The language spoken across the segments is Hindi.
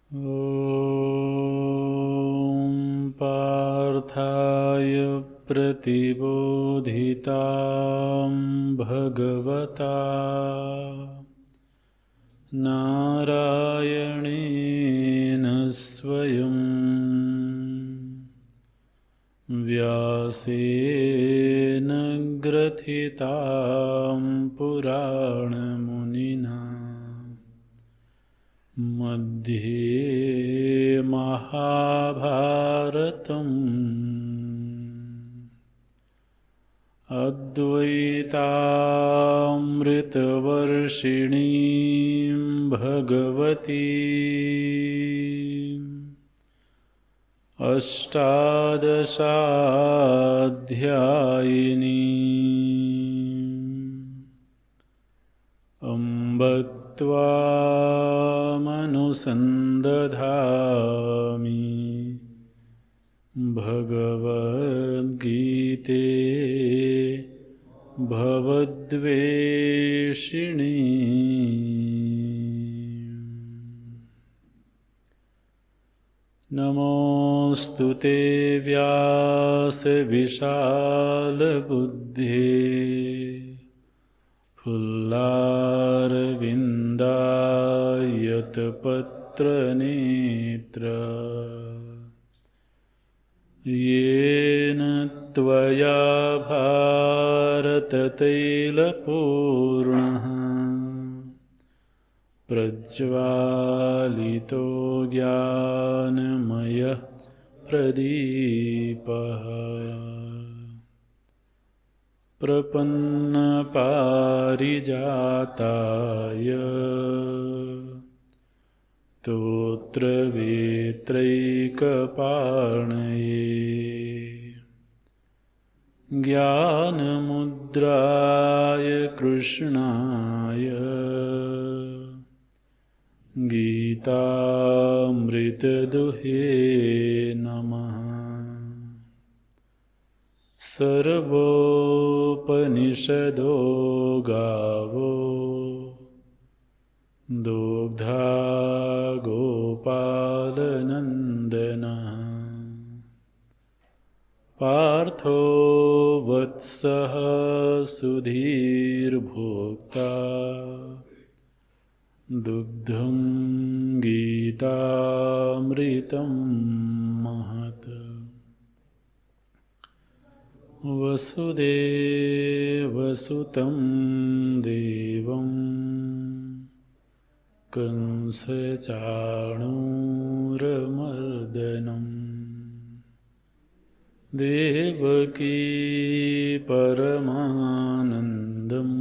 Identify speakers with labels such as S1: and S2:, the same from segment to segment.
S1: ॐ पार्थाय प्रतिबोधितां भगवता नारायणेन स्वयं व्यासेन ग्रथितां पुराणमुनिना मध्ये महाभारतम् अद्वैतामृतवर्षिणीं भगवतीम् अष्टादशाध्यायिनीम् अम्ब त्वामनुसन्दधामि भगवद्गीते भवद्वेषिणी। नमोऽस्तु ते व्यासविशालबुद्धे फुल्लारविन्दायतपत्रनेत्र येन त्वया भारततैलपूर्णः प्रज्वालितो ज्ञानमयः प्रदीपः प्रपन्नपारिजाताय स्तोत्रवेत्रैकपाणये ज्ञानमुद्राय कृष्णाय गीतामृतदुहे नमः। सर्वोपनिषदो गावो दुग्धा गोपालनन्दनः पार्थो वत्सः सुधीर्भोक्ता दुग्धं गीतामृतं महत्। वसुदेवसुतं देवं कंसचाणूरमर्दनम् देवकी परमानन्दम्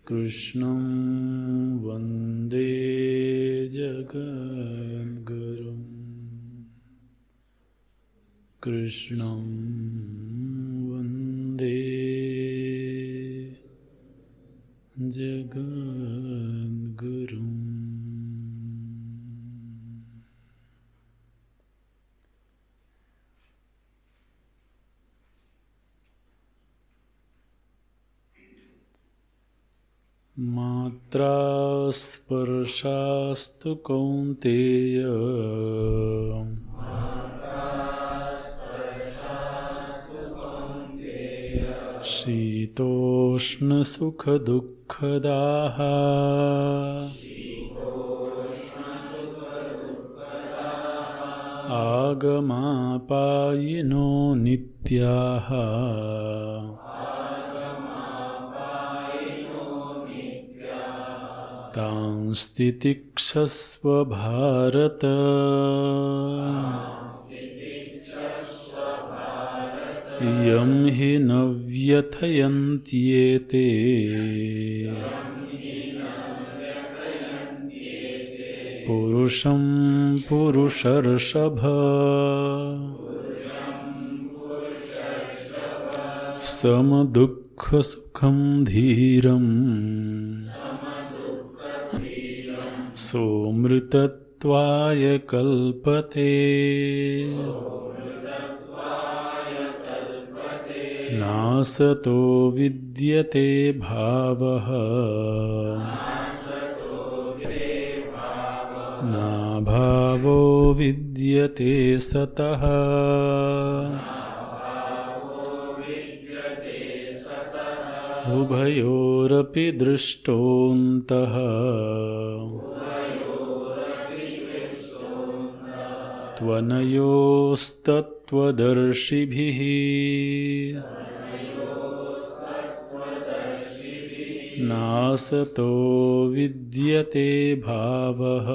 S1: कृष्णं वन्दे जगद्गुरुम्। कृष्णं वन्दे जगद्गुरुम्। मात्रा स्पर्शास्तु कौन्तेय शीतोष्णसुखदुःखदाः आगमापायिनो नित्याः तांस्तितिक्षस्व भारत। यं हि न व्यथयन्त्येते पुरुषं पुरुषर्षभ समदुःखसुखं धीरम् सोऽमृतत्वाय कल्पते। नासतो विद्यते भावः नाभावो विद्यते सतः उभयोरपि दृष्टोऽन्तः त्वनयोस्तत्त्वदर्शिभिः नासतो विद्यते भावः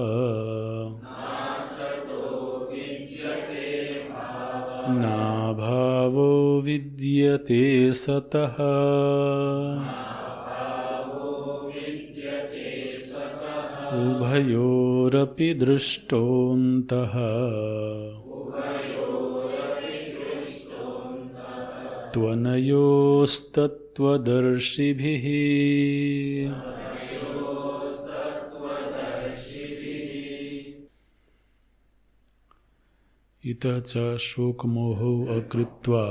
S1: नाभावो विद्यते सतः उभयोरपि दृष्टोऽन्तः त्वनयोस्तत्त्वदर्शिभिः इतः च शोकमोहो अकृत्वा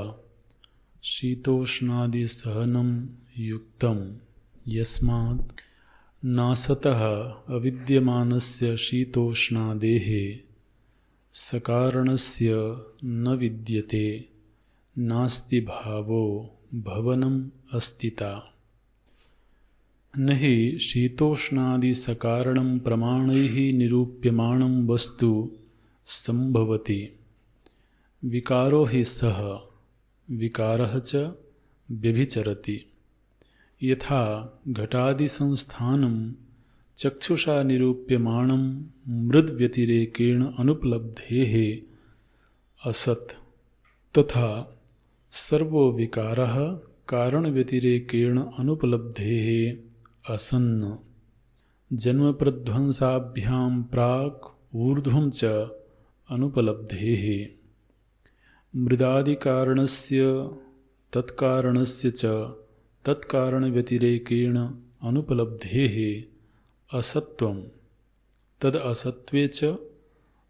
S1: शीतोष्णादिसहनं युक्तं यस्मात् नासतः अविद्यमानस्य शीतोष्णादेः सकारणस्य न विद्यते नास्ति भावो भवनम् अस्तिता न हि शीतोष्णादिसकारणं प्रमाणैः निरूप्यमाणं वस्तु संभवति विकारो हि सः विकारः च व्यभिचरति यथा घटादिसंस्थानं चक्षुषा निरूप्यमाणं मृद्व्यतिरेकेण अनुपलब्धेः असत् तथा सर्वो विकारः कारणव्यतिरेकेण अनुपलब्धेः असन् जन्मप्रध्वंसाभ्यां प्राक् ऊर्ध्वं च अनुपलब्धेः मृदादिकारणस्य तत्कारणस्य च तत्कारणव्यतिरेकेण अनुपलब्धेः असत्त्वं तद् असत्त्वे च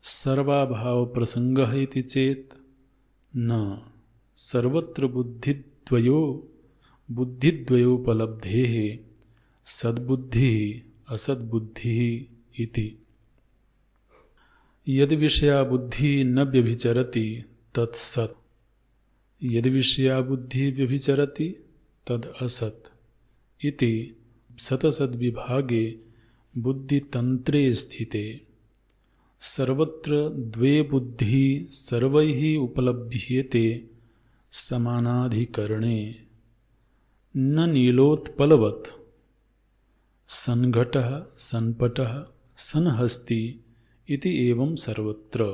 S1: सर्वाभावप्रसङ्गः इति चेत् न सर्वत्र बुद्धिद्वयोपलब्धेः सद्बुद्धिः असद्बुद्धिः इति यद्विषया बुद्धिः न व्यभिचरति तत्सत् यद्विषया बुद्धिः व्यभिचरति तद् असत् इति सतसद्विभागे बुद्धितन्त्रे स्थिते सर्वत्र द्वे बुद्धिः सर्वैः उपलभ्येते समानाधिकरणे न नीलोत्पलवत् सन्घटः सन्पटः सन्हस्ति इति एवं सर्वत्र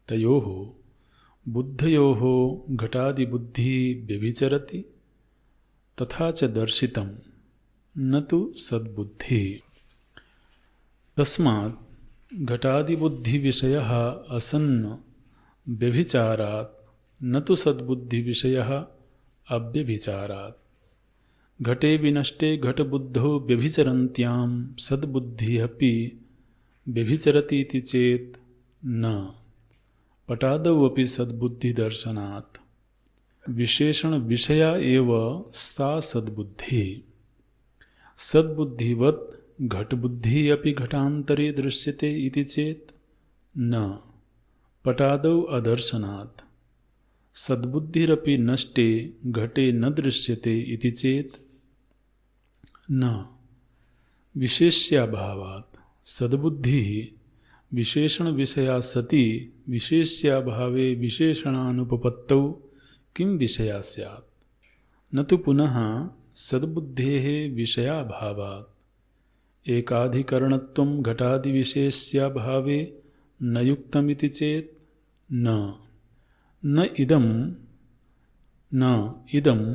S1: तयोः बुद्धयोः घटादिबुद्धिः व्यभिचरति तथा च दर्शितं न तु सद्बुद्धिः तस्मात् घटादिबुद्धिविषयः असन्न व्यभिचारात् न तु सद्बुद्धिविषयः अव्यभिचारात् घटे विनष्टे घटबुद्धौ व्यभिचरन्त्यां सद्बुद्धिः अपि व्यभिचरति इति चेत् न पटादौ अपि सद्बुद्धिदर्शनात् विशेषणविषया एव सा सद्बुद्धिः सद्बुद्धिवत् घटबुद्धिः अपि घटान्तरे दृश्यते इति चेत् न पटादौ अदर्शनात् सद्बुद्धिरपि नष्टे घटे न दृश्यते इति चेत् न विशेष्याभावात् सद्बुद्धिः विशेषणविषया सति विशेष्याभावे विशेषणानुपपत्तौ किं विषया स्यात् न तु पुनः सद्बुद्धेः विषयाभावात् एकाधिकरणत्वं घटादिविशेष्याभावे न युक्तमिति चेत् न इदम्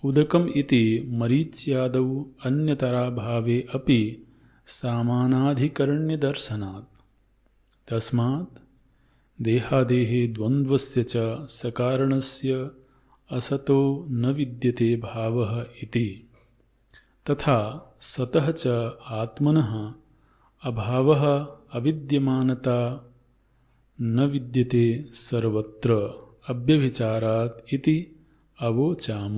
S1: उदकम् इति मरीच्यादौ अन्यतराभावे अपि सामानाधिकरण्यदर्शनात् तस्मात् देहादेहे द्वन्द्वस्य च सकारणस्य असतो न विद्यते भावः इति तथा सतः च आत्मनः अभावः अविद्यमानता न विद्यते सर्वत्र अव्यभिचारात् इति अवोचाम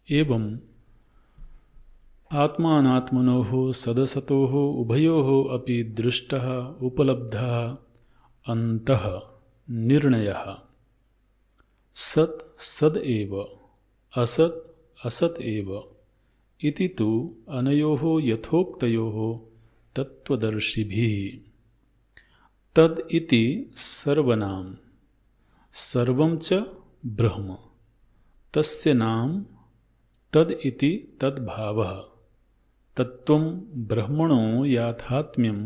S1: एवं आत्मानात्मनोः सदसतोः उभयोः अपि दृष्टः उपलब्धः अन्तः निर्णयः सत् सद् एव असत् असत् एव इति तु अनयोः यथोक्तयोः तत्त्वदर्शिभिः। तद् इति सर्वनाम सर्वं च ब्रह्म तस्य नाम तद् इति तद्भावः तत्त्वं ब्रह्मणो याथात्म्यं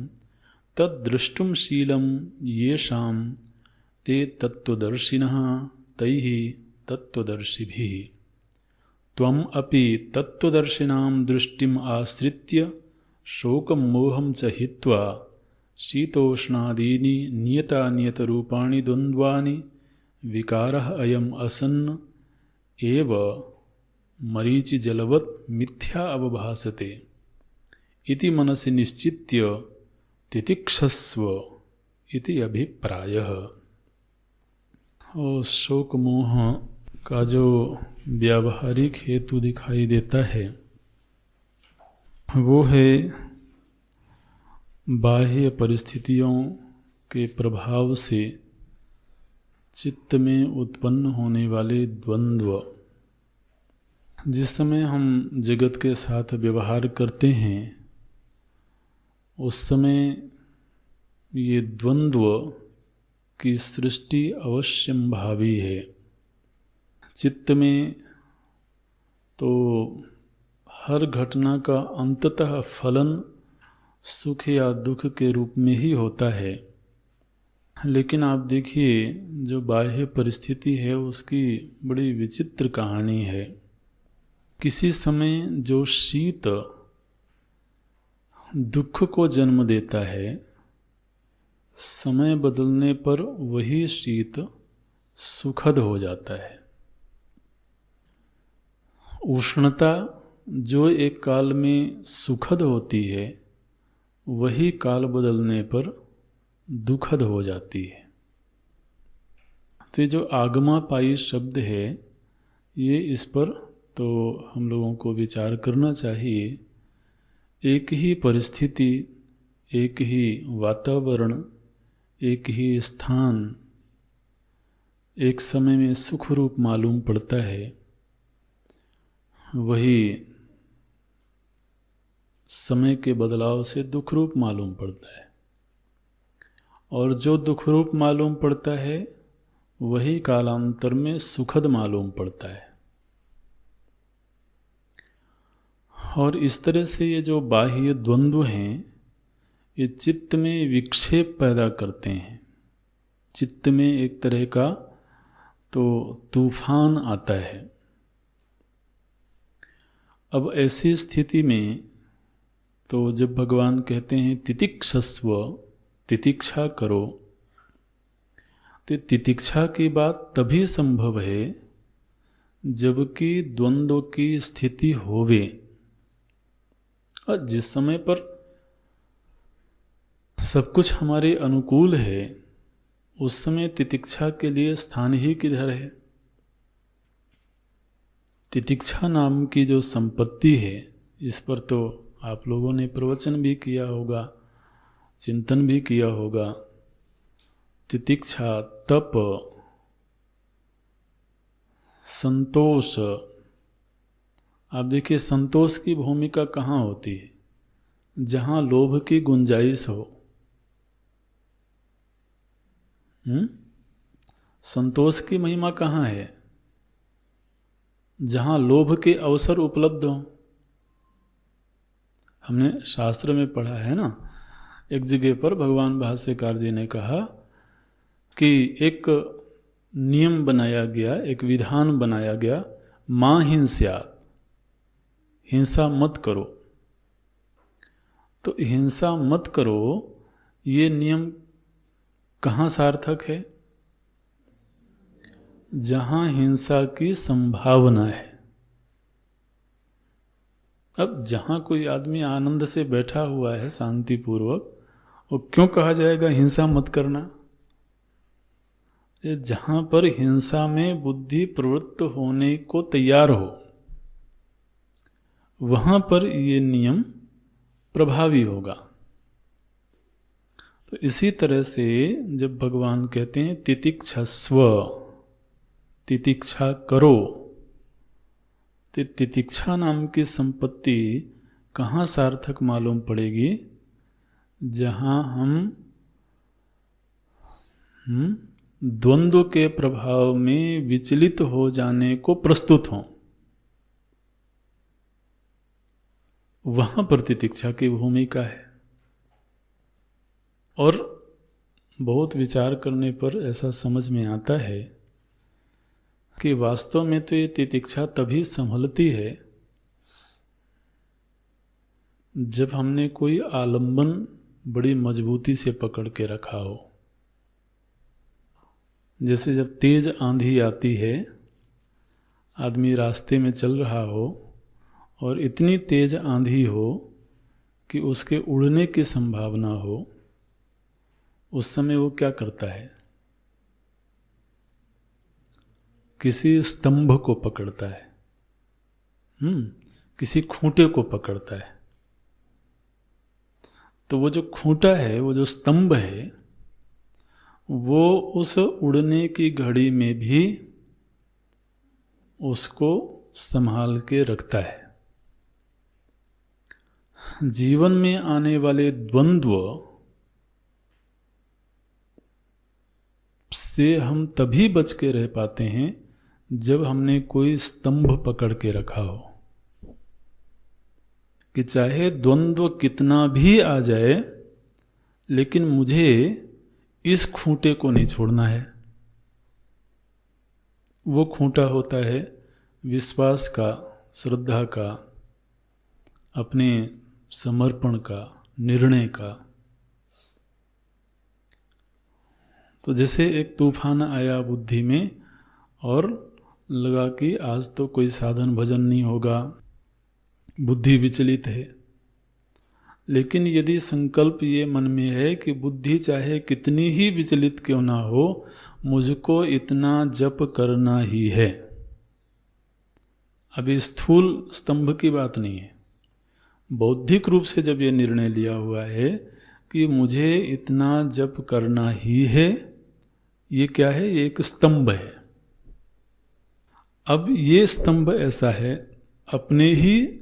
S1: तद्द्रष्टुं शीलं येषां ते तत्त्वदर्शिनः तैः तत्त्वदर्शिभिः। त्वम् अपि तत्त्वदर्शिनां दृष्टिम् आश्रित्य शोकं मोहं च हित्वा शीतोष्णादीनि नियतानियतरूपाणि द्वन्द्वानि विकारः अयम् असन्न एव मरीचिजलवत् मिथ्या अवभासते इति मनसि निश्चित्य तितिक्षस्व इति अभिप्रायः। और शोक मोह का जो व्यावहारिक हेतु दिखाई देता है वो है बाह्य परिस्थितियों के प्रभाव से चित्त में उत्पन्न होने वाले द्वंद्व। जिस समय हम जगत के साथ व्यवहार करते हैं उस समय ये द्वंद्व की सृष्टि अवश्यंभावी है। चित्त में तो हर घटना का अंततः फलन सुख या दुख के रूप में ही होता है, लेकिन आप देखिए जो बाह्य परिस्थिति है उसकी बड़ी विचित्र कहानी है। किसी समय जो शीत दुख को जन्म देता है, समय बदलने पर वही शीत सुखद हो जाता है। उष्णता जो एक काल में सुखद होती है वही काल बदलने पर दुखद हो जाती है। तो ये जो आगमापायी शब्द है ये इस पर तो हम लोगों को विचार करना चाहिए। एक ही परिस्थिति, एक ही वातावरण, एक ही स्थान एक समय में सुख रूप मालूम पड़ता है, वही समय के बदलाव से दुख रूप मालूम पड़ता है। और जो दुख रूप मालूम पड़ता है वही कालांतर में सुखद मालूम पड़ता है। और इस तरह से ये जो बाह्य द्वंद्व हैं ये चित्त में विक्षेप पैदा करते हैं। चित्त में एक तरह का तो तूफान आता है। अब ऐसी स्थिति में तो जब भगवान कहते हैं तितिक्षस्व, तितिक्षा करो, तो तितिक्षा की बात तभी संभव है जबकि द्वंद्व की स्थिति होवे। और जिस समय पर सब कुछ हमारे अनुकूल है उस समय तितिक्षा के लिए स्थान ही किधर है। तितिक्षा नाम की जो संपत्ति है इस पर तो आप लोगों ने प्रवचन भी किया होगा, चिंतन भी किया होगा। तितिक्षा, तप, संतोष। आप देखिए संतोष की भूमिका कहाँ होती है? जहाँ लोभ की गुंजाइश हो। संतोष की महिमा कहाँ है? जहाँ लोभ के अवसर उपलब्ध हो। हमने शास्त्र में पढ़ा है ना, एक जगह पर भगवान भाष्यकार जी ने कहा कि एक नियम बनाया गया, एक विधान बनाया गया, मां हिंस्यात्, हिंसा मत करो। तो हिंसा मत करो ये नियम कहाँ सार्थक है? जहाँ हिंसा की संभावना है। अब जहाँ कोई आदमी आनंद से बैठा हुआ है शांतिपूर्वक, वो क्यों कहा जाएगा हिंसा मत करना? जहाँ पर हिंसा में बुद्धि प्रवृत्त होने को तैयार हो वहाँ पर ये नियम प्रभावी होगा। तो इसी तरह से जब भगवान कहते हैं तितिक्षस्व, तितिक्षा करो, तो तितिक्षा नाम की संपत्ति कहाँ सार्थक मालूम पड़ेगी? जहाँ हम द्वंद्व के प्रभाव में विचलित हो जाने को प्रस्तुत हों, वहाँ पर तितिक्षा की भूमिका है। और बहुत विचार करने पर ऐसा समझ में आता है कि वास्तव में तो ये तितिक्षा तभी संभलती है जब हमने कोई आलंबन बड़ी मजबूती से पकड़ के रखा हो। जैसे जब तेज आंधी आती है, आदमी रास्ते में चल रहा हो और इतनी तेज आंधी हो कि उसके उड़ने की संभावना हो, उस समय वो क्या करता है? किसी स्तंभ को पकड़ता है, किसी खूंटे को पकड़ता है। तो वो जो खूंटा है, वो जो स्तंभ है, वो उस उड़ने की घड़ी में भी उसको संभाल के रखता है। जीवन में आने वाले द्वंद्व से हम तभी बच के रह पाते हैं जब हमने कोई स्तंभ पकड़ के रखा हो कि चाहे द्वंद्व कितना भी आ जाए, लेकिन मुझे इस खूंटे को नहीं छोड़ना है। वो खूंटा होता है विश्वास का, श्रद्धा का, अपने समर्पण का, निर्णय का। तो जैसे एक तूफान आया बुद्धि में और लगा कि आज तो कोई साधन भजन नहीं होगा, बुद्धि विचलित है। लेकिन यदि संकल्प ये मन में है कि बुद्धि चाहे कितनी ही विचलित क्यों ना हो, मुझको इतना जप करना ही है। अभी स्थूल स्तंभ की बात नहीं है, बौद्धिक रूप से जब ये निर्णय लिया हुआ है कि मुझे इतना जप करना ही है, ये क्या है? ये एक स्तंभ है। अब ये स्तंभ ऐसा है, अपने ही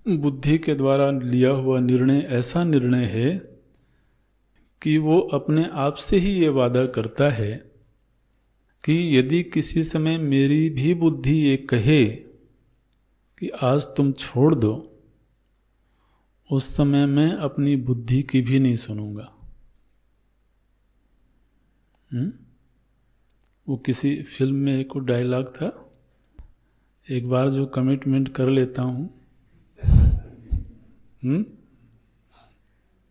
S1: बुद्धि के द्वारा लिया हुआ निर्णय ऐसा निर्णय है कि वो अपने आप से ही ये वादा करता है कि यदि किसी समय मेरी भी बुद्धि ये कहे कि आज तुम छोड़ दो, उस समय मैं अपनी बुद्धि की भी नहीं सुनूंगा। वो किसी फिल्म में एक डायलॉग था, एक बार जो कमिटमेंट कर लेता हूं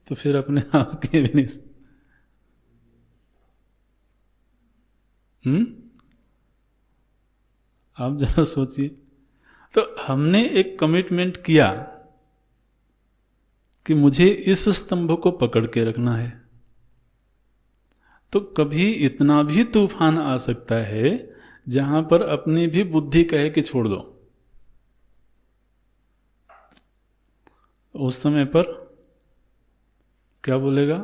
S1: तो फिर अपने आप के भी नहीं। आप जरा सोचिए, तो हमने एक कमिटमेंट किया कि मुझे इस स्तंभ को पकड़ के रखना है, तो कभी इतना भी तूफान आ सकता है जहां पर अपनी भी बुद्धि कहे कि छोड़ दो। उस समय पर क्या बोलेगा?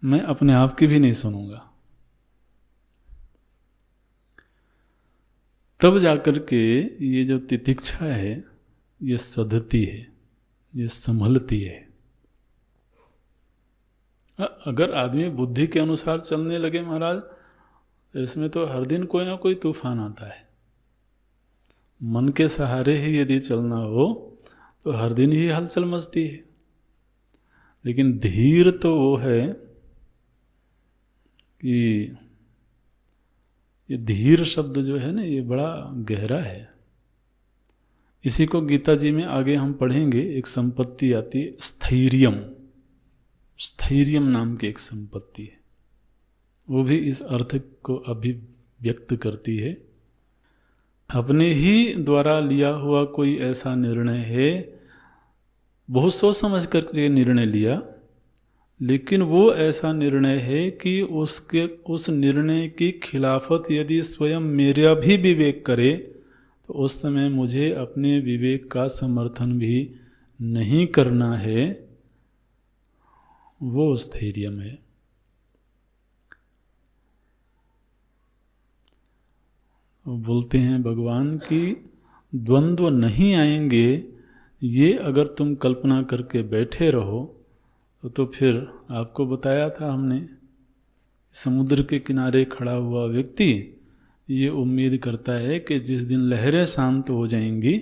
S1: मैं अपने आप की भी नहीं सुनूंगा। तब जाकर के ये जो तितिक्षा है, ये सधती है, ये संभलती है। अगर आदमी बुद्धि के अनुसार चलने लगे महाराज, इसमें तो हर दिन कोई ना कोई तूफान आता है। मन के सहारे ही यदि चलना हो तो हर दिन ही हलचल मचती है। लेकिन धीर तो वो है कि ये धीर शब्द जो है ना, ये बड़ा गहरा है। इसी को गीता जी में आगे हम पढ़ेंगे। एक संपत्ति आती है स्थैर्यम, स्थैर्यम नाम की एक संपत्ति है, वो भी इस अर्थ को अभिव्यक्त करती है। अपने ही द्वारा लिया हुआ कोई ऐसा निर्णय है, बहुत सोच समझ करके निर्णय लिया, लेकिन वो ऐसा निर्णय है कि उस निर्णय की खिलाफत यदि स्वयं मेरा भी विवेक करे तो तो उस समय मुझे अपने विवेक का समर्थन भी नहीं करना है, वो स्थैर्यम है। बोलते हैं भगवान की द्वंद्व नहीं आएंगे, ये अगर तुम कल्पना करके बैठे रहो तो फिर आपको बताया था हमने, समुद्र के किनारे खड़ा हुआ व्यक्ति ये उम्मीद करता है कि जिस दिन लहरें शांत हो जाएंगी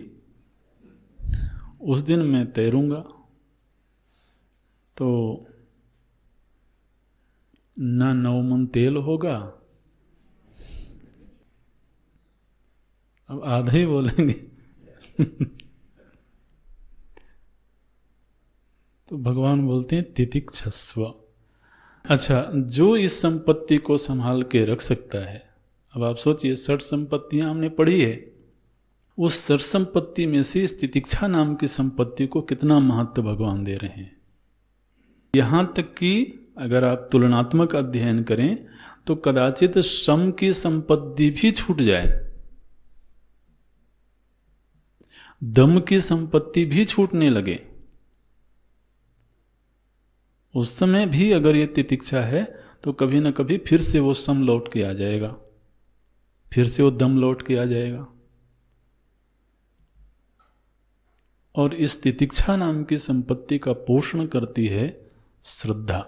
S1: उस दिन मैं तैरूंगा। तो ना नौमन तेल होगा, अब आधा ही बोलेंगे तो भगवान बोलते हैं तितिक्षस्व। अच्छा, जो इस संपत्ति को संभाल के रख सकता है, अब आप सोचिए 60 संपत्तियां हमने पढ़ी है, उस 60 संपत्ति में से इस तितिक्षा नाम की संपत्ति को कितना महत्व भगवान दे रहे हैं। यहां तक कि अगर आप तुलनात्मक अध्ययन करें तो कदाचित श्रम की संपत्ति भी छूट जाए, दम की संपत्ति भी छूटने लगे, उस समय भी अगर ये तितिक्षा है तो कभी ना कभी फिर से वो श्रम लौट के आ जाएगा, फिर से वो दम लौट के आ जाएगा। और इस तितिक्षा नाम की संपत्ति का पोषण करती है श्रद्धा।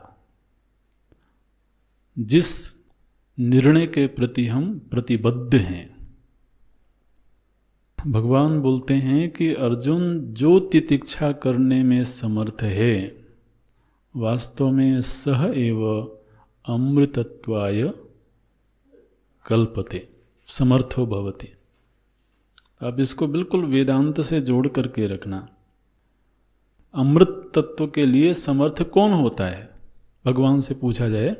S1: जिस निर्णय के प्रति हम प्रतिबद्ध हैं, भगवान बोलते हैं कि अर्जुन जो तितिक्षा करने में समर्थ है वास्तव में सह एव अमृतत्वाय कल्पते समर्थो भवति। आप इसको बिल्कुल वेदांत से जोड़ करके रखना। अमृत तत्व के लिए समर्थ कौन होता है भगवान से पूछा जाए,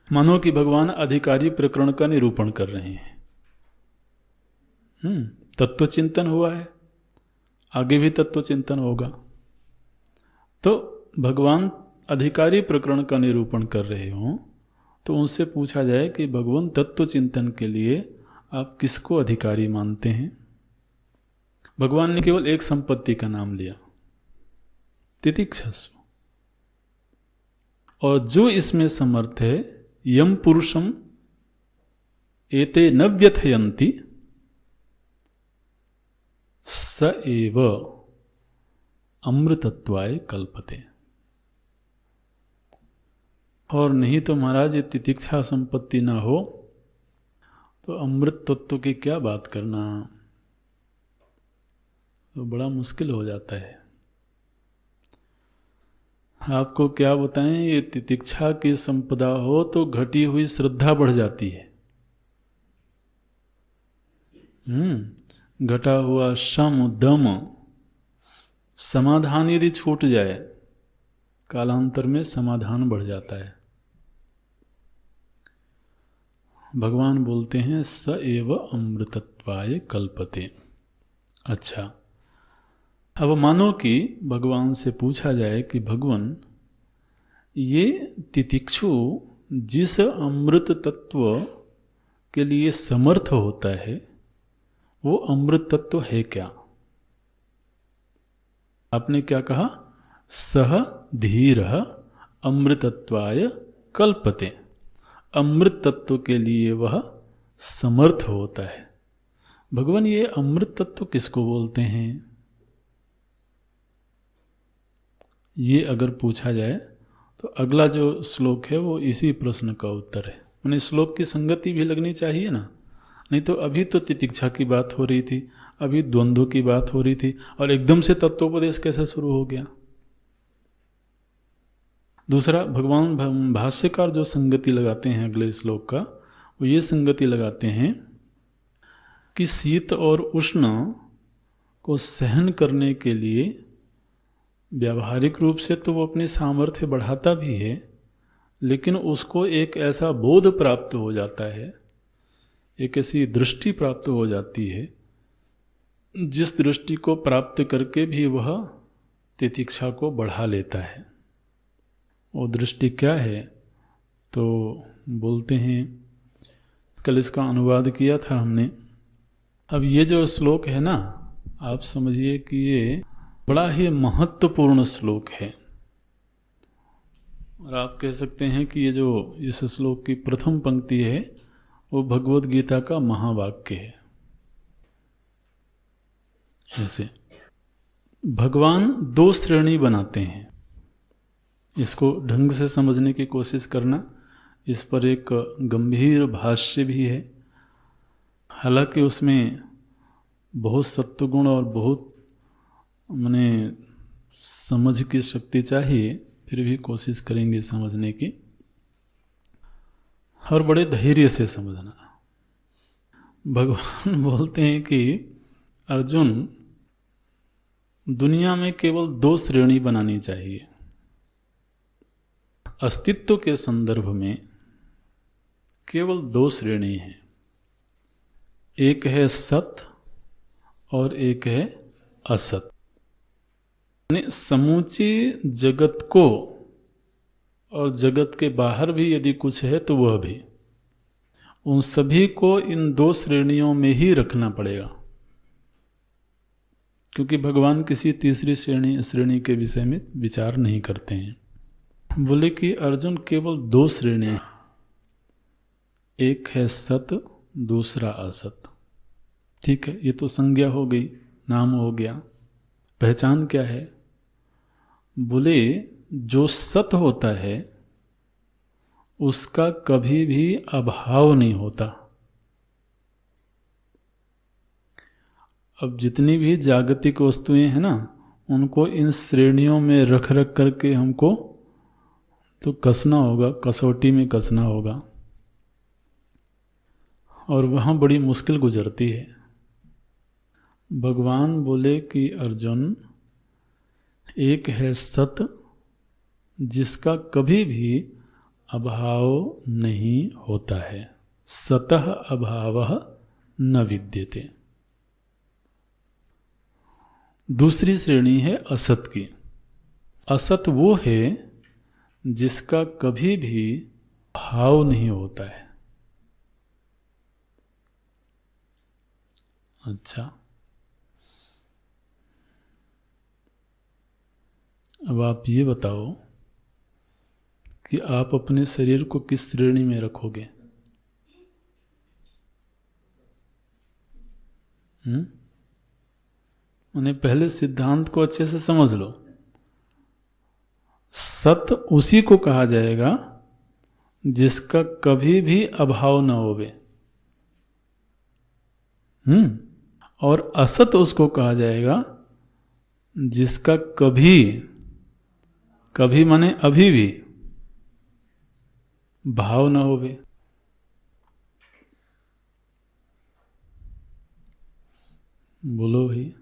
S1: मानो कि भगवान अधिकारी प्रकरण का निरूपण कर रहे हैं। तत्व चिंतन हुआ है, आगे भी तत्व चिंतन होगा। तो भगवान अधिकारी प्रकरण का निरूपण कर रहे हों तो उनसे पूछा जाए कि भगवान तत्व चिंतन के लिए आप किसको अधिकारी मानते हैं। भगवान ने केवल एक संपत्ति का नाम लिया, तितिक्षस्व। और जो इसमें समर्थ है, यम पुरुषम एते न व्यथयन्ति स एव अमृतत्वाय कल्पते। और नहीं तो महाराज ये तितिक्षा संपत्ति ना हो तो अमृत तत्व की क्या बात करना, तो बड़ा मुश्किल हो जाता है। आपको क्या बताएं, ये तितिक्षा की संपदा हो तो घटी हुई श्रद्धा बढ़ जाती है। घटा हुआ शम दम समाधान यदि छूट जाए, कालांतर में समाधान बढ़ जाता है। भगवान बोलते हैं स एव अमृतत्वाय कल्पते। अच्छा, अब मानो कि भगवान से पूछा जाए कि भगवान ये तितिक्षु जिस अमृत तत्व के लिए समर्थ होता है वो अमृत तत्व है क्या? आपने क्या कहा? सह धीरः अमृतत्वाय कल्पते। अमृत तत्व के लिए वह समर्थ होता है। भगवान ये अमृत तत्व किसको बोलते हैं? ये अगर पूछा जाए तो अगला जो श्लोक है वो इसी प्रश्न का उत्तर है। मैंने श्लोक की संगति भी लगनी चाहिए ना, नहीं तो अभी तो तितिक्षा की बात हो रही थी, अभी द्वंद्व की बात हो रही थी, और एकदम से तत्वोपदेश कैसे शुरू हो गया? दूसरा, भगवान भाष्यकार जो संगति लगाते हैं अगले श्लोक का, वो ये संगति लगाते हैं कि शीत और उष्ण को सहन करने के लिए व्यावहारिक रूप से तो वो अपनी सामर्थ्य बढ़ाता भी है, लेकिन उसको एक ऐसा बोध प्राप्त हो जाता है, एक ऐसी दृष्टि प्राप्त हो जाती है जिस दृष्टि को प्राप्त करके भी वह तितिक्षा को बढ़ा लेता है। वो दृष्टि क्या है? तो बोलते हैं, कल इसका अनुवाद किया था हमने, अब ये जो श्लोक है ना, आप समझिए कि ये बड़ा ही महत्वपूर्ण श्लोक है। और आप कह सकते हैं कि ये जो इस श्लोक की प्रथम पंक्ति है वो भगवत गीता का महावाक्य है। ऐसे भगवान दो श्रेणी बनाते हैं, इसको ढंग से समझने की कोशिश करना। इस पर एक गंभीर भाष्य भी है, हालांकि उसमें बहुत सत्वगुण और बहुत माने समझ की शक्ति चाहिए, फिर भी कोशिश करेंगे समझने की, और बड़े धैर्य से समझना। भगवान बोलते हैं कि अर्जुन, दुनिया में केवल दो श्रेणी बनानी चाहिए। अस्तित्व के संदर्भ में केवल दो श्रेणी है, एक है सत और एक है असत। यानी समूची जगत को और जगत के बाहर भी यदि कुछ है तो वह भी, उन सभी को इन दो श्रेणियों में ही रखना पड़ेगा, क्योंकि भगवान किसी तीसरी श्रेणी के विषय में विचार नहीं करते हैं। बोले कि अर्जुन केवल दो श्रेणी है, एक है सत, दूसरा असत। ठीक है, ये तो संज्ञा हो गई, नाम हो गया। पहचान क्या है? बोले जो सत होता है उसका कभी भी अभाव नहीं होता। अब जितनी भी जागतिक वस्तुएं हैं ना, उनको इन श्रेणियों में रख रख करके हमको तो कसना होगा, कसौटी में कसना होगा, और वहाँ बड़ी मुश्किल गुजरती है। भगवान बोले कि अर्जुन, एक है सत जिसका कभी भी अभाव नहीं होता है, सतः अभावः न विद्यते। दूसरी श्रेणी है असत की। असत वो है जिसका कभी भी भाव नहीं होता है। अच्छा, अब आप ये बताओ कि आप अपने शरीर को किस श्रेणी में रखोगे? उन्हें पहले सिद्धांत को अच्छे से समझ लो। सत उसी को कहा जाएगा जिसका कभी भी अभाव न होवे, और असत उसको कहा जाएगा जिसका कभी, कभी माने अभी भी, भाव न होवे। बोलो भाई,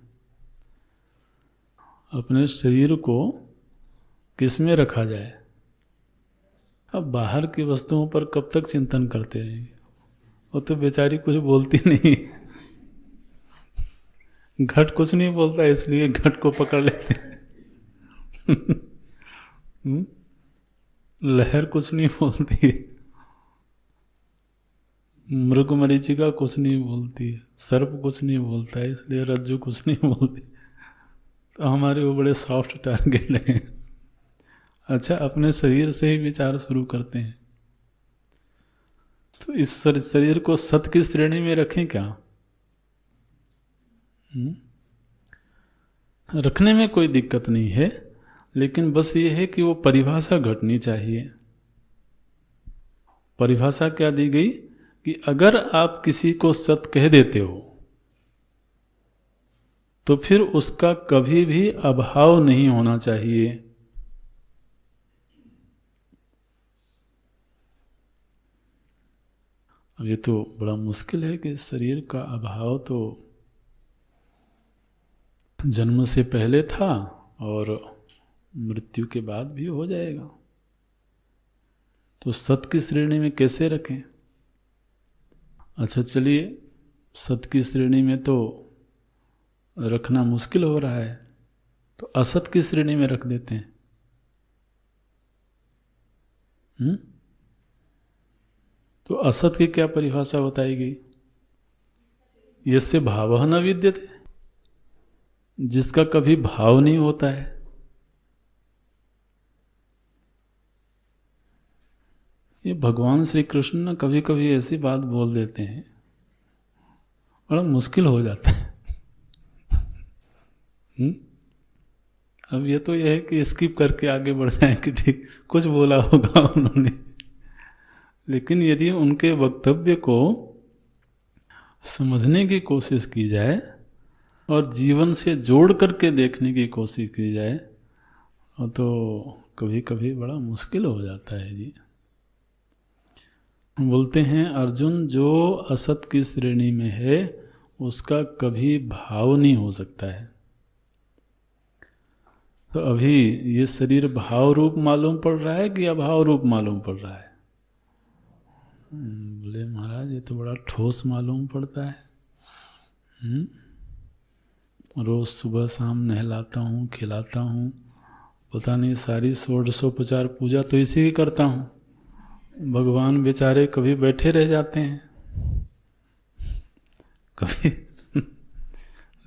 S1: अपने शरीर को किस में रखा जाए? अब बाहर की वस्तुओं पर कब तक चिंतन करते रहेंगे? वो तो बेचारी कुछ बोलती नहीं, घट कुछ नहीं बोलता, इसलिए घट को पकड़ लेते। लहर कुछ नहीं बोलती, मृग मरीचिका कुछ नहीं बोलती, सर्प कुछ नहीं बोलता है, इसलिए रज्जु कुछ नहीं बोलती। तो हमारे वो बड़े सॉफ्ट टारगेट हैं। अच्छा, अपने शरीर से ही विचार शुरू करते हैं। तो इस शरीर को सत की श्रेणी में रखें क्या? रखने में कोई दिक्कत नहीं है, लेकिन बस ये है कि वो परिभाषा घटनी चाहिए। परिभाषा क्या दी गई कि अगर आप किसी को सत कह देते हो तो फिर उसका कभी भी अभाव नहीं होना चाहिए। अब ये तो बड़ा मुश्किल है कि शरीर का अभाव तो जन्म से पहले था और मृत्यु के बाद भी हो जाएगा, तो सत की श्रेणी में कैसे रखें? अच्छा चलिए, सत की श्रेणी में तो रखना मुश्किल हो रहा है, तो असत की श्रेणी में रख देते हैं। तो असत की क्या परिभाषा बताई गई? यस्य भावः न विद्यते, जिसका कभी भाव नहीं होता है। ये भगवान श्री कृष्ण ना कभी कभी ऐसी बात बोल देते हैं, बड़ा मुश्किल हो जाता है। अब ये तो यह है कि स्किप करके आगे बढ़ जाए कि ठीक कुछ बोला होगा उन्होंने, लेकिन यदि उनके वक्तव्य को समझने की कोशिश की जाए और जीवन से जोड़ करके देखने की कोशिश की जाए तो कभी कभी बड़ा मुश्किल हो जाता है जी। बोलते हैं अर्जुन, जो असत की श्रेणी में है उसका कभी भाव नहीं हो सकता है। तो अभी ये शरीर भाव रूप मालूम पड़ रहा है कि अभाव रूप मालूम पड़ रहा है? बोले महाराज ये तो बड़ा ठोस मालूम पड़ता है। रोज सुबह शाम नहलाता हूँ, खिलाता हूँ, पता नहीं सारी 100-150 पूजा तो इसी की करता हूँ। भगवान बेचारे कभी बैठे रह जाते हैं कभी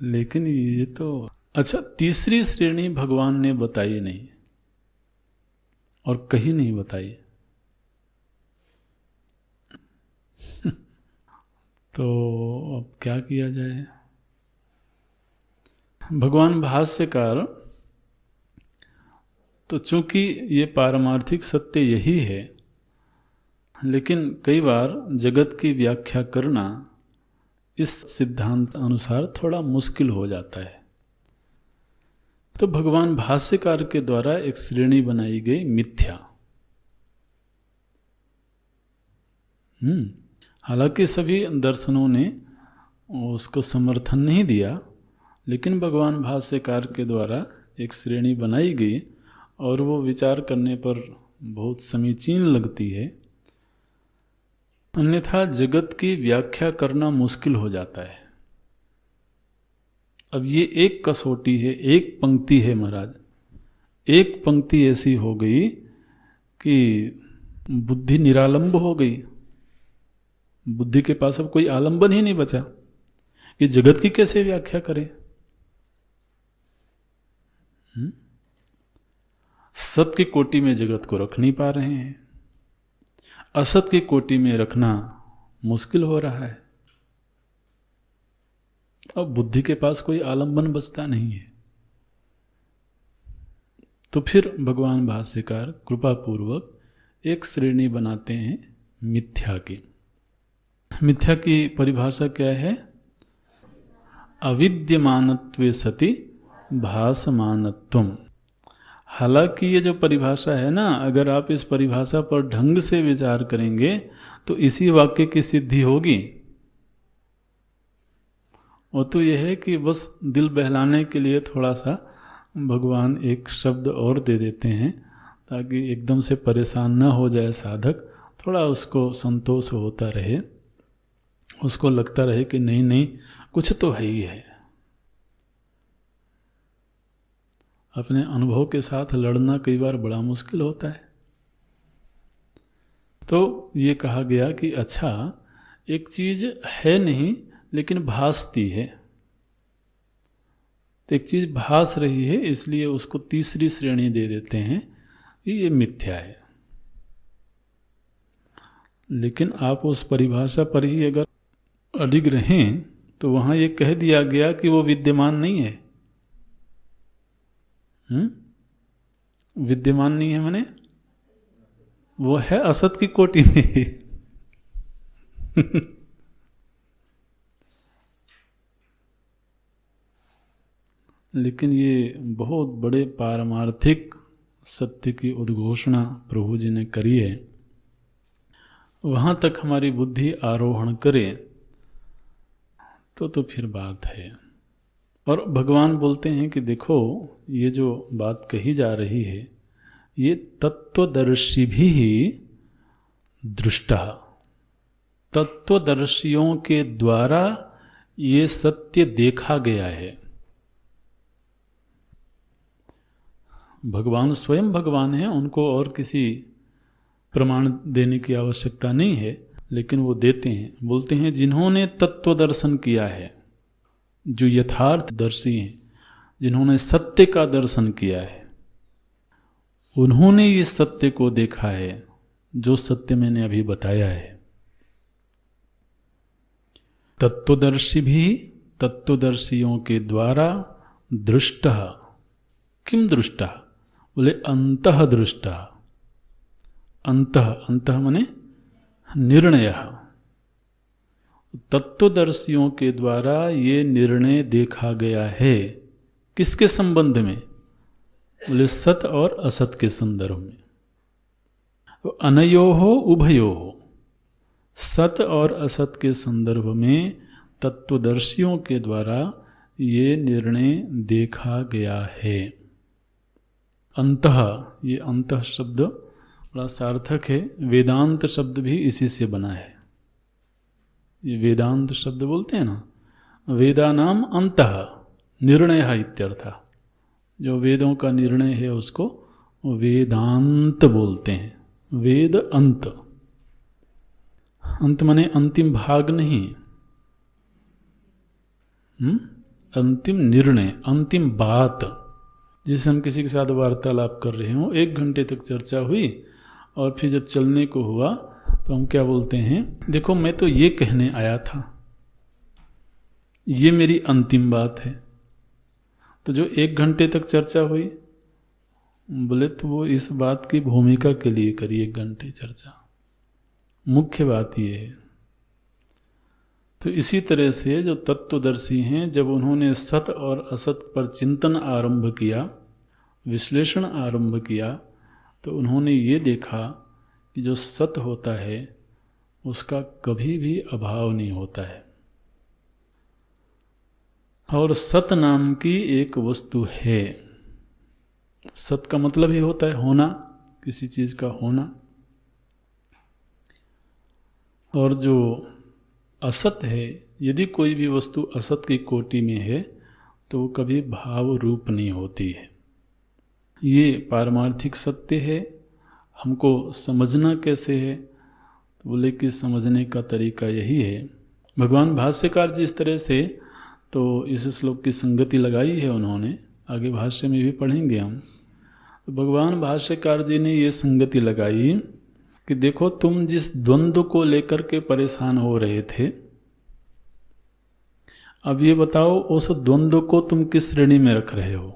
S1: लेकिन ये तो अच्छा, तीसरी श्रेणी भगवान ने बताई नहीं और कहीं नहीं बताई। तो अब क्या किया जाए? भगवान भाष्यकार तो चूंकि ये पारमार्थिक सत्य यही है, लेकिन कई बार जगत की व्याख्या करना इस सिद्धांत अनुसार थोड़ा मुश्किल हो जाता है। तो भगवान भाष्यकार के द्वारा एक श्रेणी बनाई गई मिथ्या। हालांकि सभी दर्शनों ने उसको समर्थन नहीं दिया, लेकिन भगवान भाष्यकार के द्वारा एक श्रेणी बनाई गई और वो विचार करने पर बहुत समीचीन लगती है। अन्यथा जगत की व्याख्या करना मुश्किल हो जाता है। अब ये एक कसौटी है, एक पंक्ति है महाराज, एक पंक्ति ऐसी हो गई कि बुद्धि निरालंब हो गई। बुद्धि के पास अब कोई आलंबन ही नहीं बचा। ये जगत की कैसे व्याख्या करें? सत की कोटि में जगत को रख नहीं पा रहे हैं, असत की कोटि में रखना मुश्किल हो रहा है। अब बुद्धि के पास कोई आलंबन बचता नहीं है। तो फिर भगवान भाष्यकार कृपा पूर्वक एक श्रेणी बनाते हैं मिथ्या की। मिथ्या की परिभाषा क्या है? अविद्यमानत्वे सति भासमानत्वम। हालांकि ये जो परिभाषा है ना, अगर आप इस परिभाषा पर ढंग से विचार करेंगे तो इसी वाक्य की सिद्धि होगी। वो तो यह है कि बस दिल बहलाने के लिए थोड़ा सा भगवान एक शब्द और दे देते हैं ताकि एकदम से परेशान न हो जाए साधक, थोड़ा उसको संतोष होता रहे, उसको लगता रहे कि नहीं नहीं कुछ तो है ही है। अपने अनुभव के साथ लड़ना कई बार बड़ा मुश्किल होता है। तो ये कहा गया कि अच्छा एक चीज है नहीं लेकिन भासती है, तो एक चीज भास रही है इसलिए उसको तीसरी श्रेणी दे देते हैं कि ये मिथ्या है। लेकिन आप उस परिभाषा पर ही अगर अडिग रहें तो वहां ये कह दिया गया कि वो विद्यमान नहीं है। विद्यमान नहीं है माने वो है असत की कोटि में लेकिन ये बहुत बड़े पारमार्थिक सत्य की उद्घोषणा प्रभु जी ने करी है। वहां तक हमारी बुद्धि आरोहण करे तो फिर बात है। और भगवान बोलते हैं कि देखो ये जो बात कही जा रही है ये तत्वदर्शी भी दृष्टा, तत्वदर्शियों के द्वारा ये सत्य देखा गया है। भगवान स्वयं भगवान हैं, उनको और किसी प्रमाण देने की आवश्यकता नहीं है, लेकिन वो देते हैं। बोलते हैं जिन्होंने तत्व दर्शन किया है, जो यथार्थदर्शी हैं, जिन्होंने सत्य का दर्शन किया है, उन्होंने इस सत्य को देखा है जो सत्य मैंने अभी बताया है। तत्वदर्शी भी तत्वदर्शियों के द्वारा दृष्टः, किम दृष्टः, बोले अंतः दृष्टः। अंतः, अंतः माने निर्णय। तत्वदर्शियों के द्वारा ये निर्णय देखा गया है, किसके संबंध में, बोले सत और असत के संदर्भ में। अनयोः उभयोः, सत और असत के संदर्भ में तत्वदर्शियों के द्वारा ये निर्णय देखा गया है। अंतः, ये अंतः शब्द बड़ा सार्थक है। वेदांत शब्द भी इसी से बना है। ये वेदांत शब्द बोलते हैं ना, वेदानाम अंतः निर्णय इत्यर्थ। जो वेदों का निर्णय है उसको वेदांत बोलते हैं। वेद अंत, अंत माने अंतिम भाग नहीं, अंतिम निर्णय, अंतिम बात। जैसे हम किसी के साथ वार्तालाप कर रहे हो, 1 घंटे तक चर्चा हुई और फिर जब चलने को हुआ तो हम क्या बोलते हैं, देखो मैं तो ये कहने आया था, ये मेरी अंतिम बात है। तो जो 1 घंटे तक चर्चा हुई, बोले तो वो इस बात की भूमिका के लिए करी 1 घंटे चर्चा, मुख्य बात ये है। तो इसी तरह से जो तत्वदर्शी हैं, जब उन्होंने सत और असत पर चिंतन आरंभ किया, विश्लेषण आरंभ किया, तो उन्होंने ये देखा कि जो सत होता है उसका कभी भी अभाव नहीं होता है, और सत नाम की एक वस्तु है। सत का मतलब ही होता है होना, किसी चीज का होना। और जो असत है, यदि कोई भी वस्तु असत की कोटि में है तो वो कभी भाव रूप नहीं होती है। ये पारमार्थिक सत्य है। हमको समझना कैसे है, तो बोले कि समझने का तरीका यही है। भगवान भाष्यकार जी इस तरह से तो इस श्लोक की संगति लगाई है उन्होंने, आगे भाष्य में भी पढ़ेंगे हम। तो भगवान भाष्यकार जी ने ये संगति लगाई कि देखो, तुम जिस द्वंद्व को लेकर के परेशान हो रहे थे, अब ये बताओ उस द्वंद्व को तुम किस श्रेणी में रख रहे हो?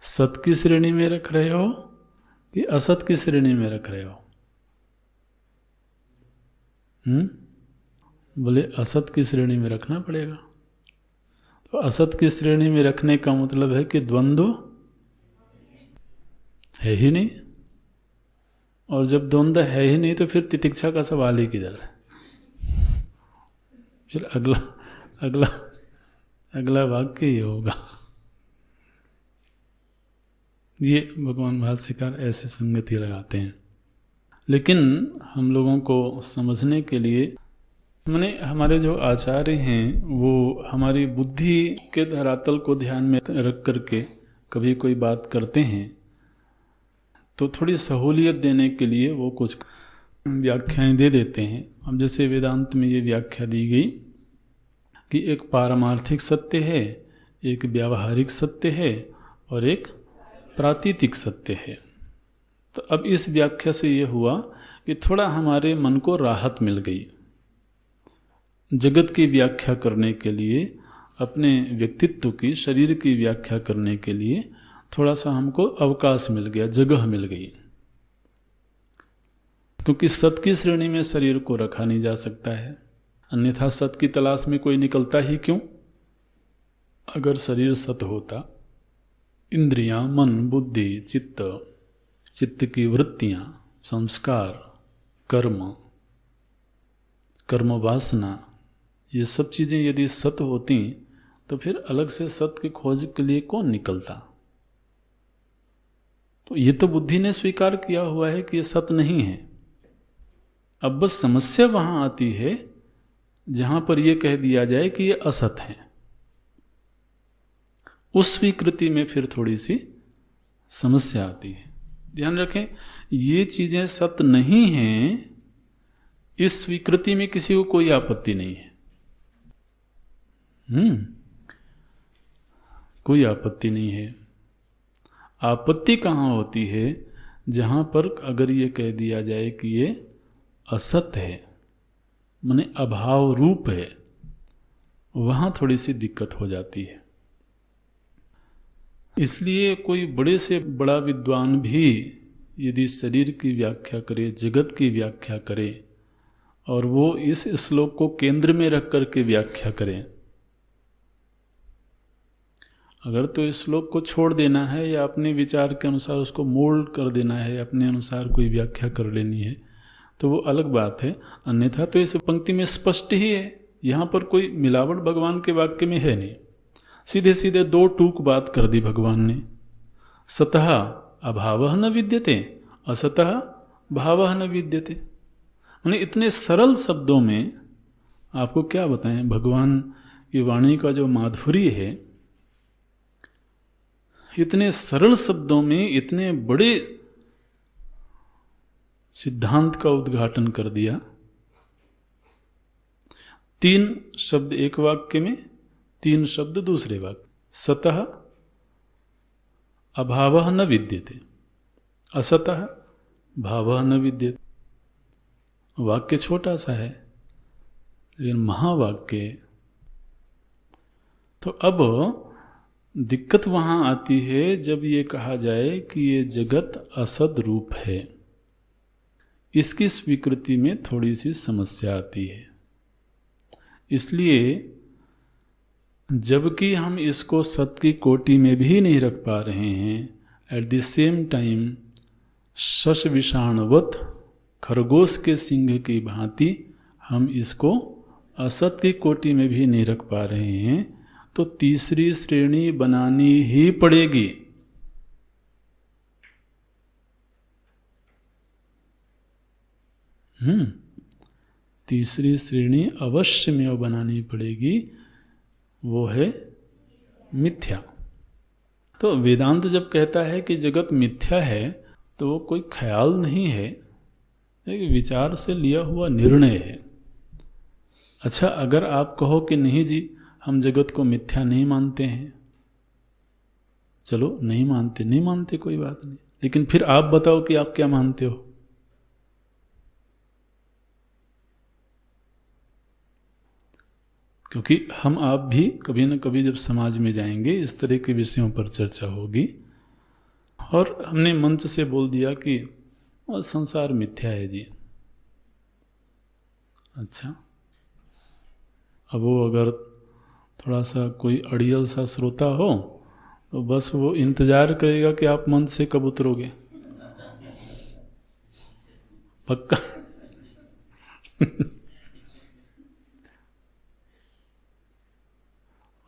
S1: सत की श्रेणी में रख रहे हो कि असत की श्रेणी में रख रहे हो? बोले असत की श्रेणी में रखना पड़ेगा। तो असत की श्रेणी में रखने का मतलब है कि द्वंद्व है ही नहीं, और जब द्वंद्व है ही नहीं तो फिर तितिक्षा का सवाल ही किधर है? फिर अगला वाक्य ये होगा। ये भगवान भाष्यकार ऐसे संगति लगाते हैं। लेकिन हम लोगों को समझने के लिए माने हमारे जो आचार्य हैं वो हमारी बुद्धि के धरातल को ध्यान में रख करके कभी कोई बात करते हैं तो थोड़ी सहूलियत देने के लिए वो कुछ व्याख्याएं दे देते हैं। अब जैसे वेदांत में ये व्याख्या दी गई कि एक पारमार्थिक सत्य है, एक व्यावहारिक सत्य है और एक प्रातीतिक सत्य है। तो अब इस व्याख्या से ये हुआ कि थोड़ा हमारे मन को राहत मिल गई। जगत की व्याख्या करने के लिए, अपने व्यक्तित्व की, शरीर की व्याख्या करने के लिए थोड़ा सा हमको अवकाश मिल गया, जगह मिल गई। क्योंकि सत की श्रेणी में शरीर को रखा नहीं जा सकता है, अन्यथा सत की तलाश में कोई निकलता ही क्यों? अगर शरीर सत होता, इंद्रियां, मन, बुद्धि, चित्त की वृत्तियां, संस्कार, कर्म वासना, ये सब चीजें यदि सत होती तो फिर अलग से सत की खोज के लिए कौन निकलता? तो ये तो बुद्धि ने स्वीकार किया हुआ है कि ये सत नहीं है। अब बस समस्या वहां आती है जहां पर यह कह दिया जाए कि ये असत है। उस स्वीकृति में फिर थोड़ी सी समस्या आती है। ध्यान रखें, ये चीजें सत नहीं हैं, इस स्वीकृति में किसी को कोई आपत्ति नहीं है। कोई आपत्ति नहीं है। आपत्ति कहाँ होती है? जहाँ पर अगर ये कह दिया जाए कि ये असत है, माने अभाव रूप है, वहाँ थोड़ी सी दिक्कत हो जाती है। इसलिए कोई बड़े से बड़ा विद्वान भी यदि शरीर की व्याख्या करे, जगत की व्याख्या करे, और वो इस श्लोक को केंद्र में रख कर के व्याख्या करें, अगर तो इस श्लोक को छोड़ देना है या अपने विचार के अनुसार उसको मोल्ड कर देना है, अपने अनुसार कोई व्याख्या कर लेनी है, तो वो अलग बात है। अन्यथा तो इस पंक्ति में स्पष्ट ही है, यहाँ पर कोई मिलावट भगवान के वाक्य में है नहीं। सीधे सीधे दो टूक बात कर दी भगवान ने। सतः अभावः न विद्यते, असतः भावः न विद्यते। माने इतने सरल शब्दों में आपको क्या बताएं, भगवान की वाणी का जो माधुर्य है, इतने सरल शब्दों में इतने बड़े सिद्धांत का उद्घाटन कर दिया। 3 शब्द एक वाक्य में, 3 शब्द दूसरे वाक्य। सतः अभावः न विद्यते, असतः भावः न विद्यते। वाक्य छोटा सा है लेकिन महावाक्य है। तो अब दिक्कत वहाँ आती है जब ये कहा जाए कि ये जगत असद रूप है। इसकी स्वीकृति में थोड़ी सी समस्या आती है। इसलिए जबकि हम इसको सत की कोटि में भी नहीं रख पा रहे हैं, एट द सेम टाइम शश विषाणवत, खरगोश के सिंह की भांति हम इसको असत की कोटि में भी नहीं रख पा रहे हैं, तो तीसरी श्रेणी बनानी ही पड़ेगी। तीसरी श्रेणी अवश्य में बनानी पड़ेगी, वो है मिथ्या। तो वेदांत जब कहता है कि जगत मिथ्या है, तो वो कोई ख्याल नहीं है, एक विचार से लिया हुआ निर्णय है। अच्छा, अगर आप कहो कि नहीं जी हम जगत को मिथ्या नहीं मानते हैं, चलो नहीं मानते कोई बात नहीं, लेकिन फिर आप बताओ कि आप क्या मानते हो। क्योंकि हम आप भी कभी न कभी जब समाज में जाएंगे इस तरह के विषयों पर चर्चा होगी, और हमने मंच से बोल दिया कि संसार मिथ्या है जी। अच्छा, अब वो अगर थोड़ा सा कोई अड़ियल सा श्रोता हो तो बस वो इंतजार करेगा कि आप मंच से कब उतरोगे। पक्का।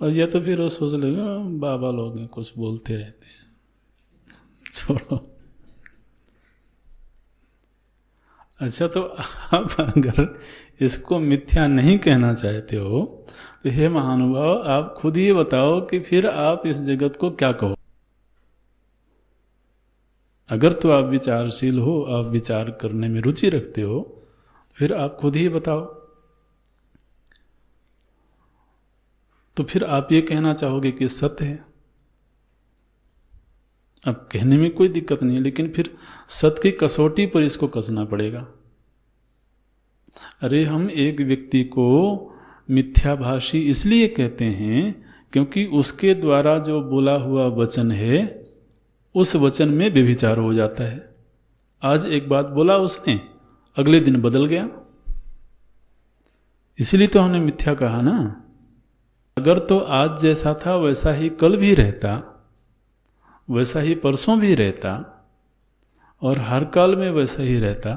S1: और या तो फिर वो सोच लेगा बाबा लोग हैं, कुछ बोलते रहते हैं, छोड़ो। अच्छा, तो आप अगर इसको मिथ्या नहीं कहना चाहते हो तो हे महानुभाव, आप खुद ही बताओ कि फिर आप इस जगत को क्या कहो। अगर तो आप विचारशील हो, आप विचार करने में रुचि रखते हो, फिर आप खुद ही बताओ। तो फिर आप ये कहना चाहोगे कि सत्य है। अब कहने में कोई दिक्कत नहीं है, लेकिन फिर सत्य की कसौटी पर इसको कसना पड़ेगा। अरे, हम एक व्यक्ति को मिथ्याभाषी इसलिए कहते हैं क्योंकि उसके द्वारा जो बोला हुआ वचन है, उस वचन में व्यभिचार हो जाता है। आज एक बात बोला उसने, अगले दिन बदल गया, इसलिए तो हमने मिथ्या कहा ना। अगर तो आज जैसा था वैसा ही कल भी रहता, वैसा ही परसों भी रहता, और हर काल में वैसा ही रहता,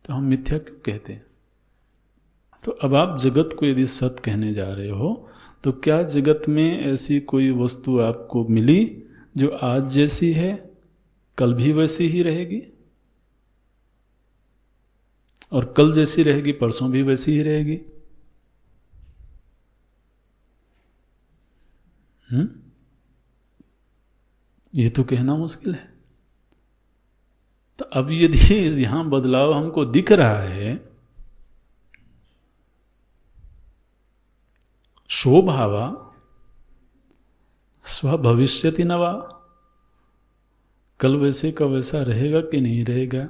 S1: तो हम मिथ्या क्यों कहते हैं? तो अब आप जगत को यदि सत्य कहने जा रहे हो, तो क्या जगत में ऐसी कोई वस्तु आपको मिली जो आज जैसी है कल भी वैसी ही रहेगी, और कल जैसी रहेगी परसों भी वैसी ही रहेगी? ये तो कहना मुश्किल है। तो अब यदि यहां बदलाव हमको दिख रहा है, स्वभावा स्वभविष्यति नवा, कल वैसे का वैसा रहेगा कि नहीं रहेगा।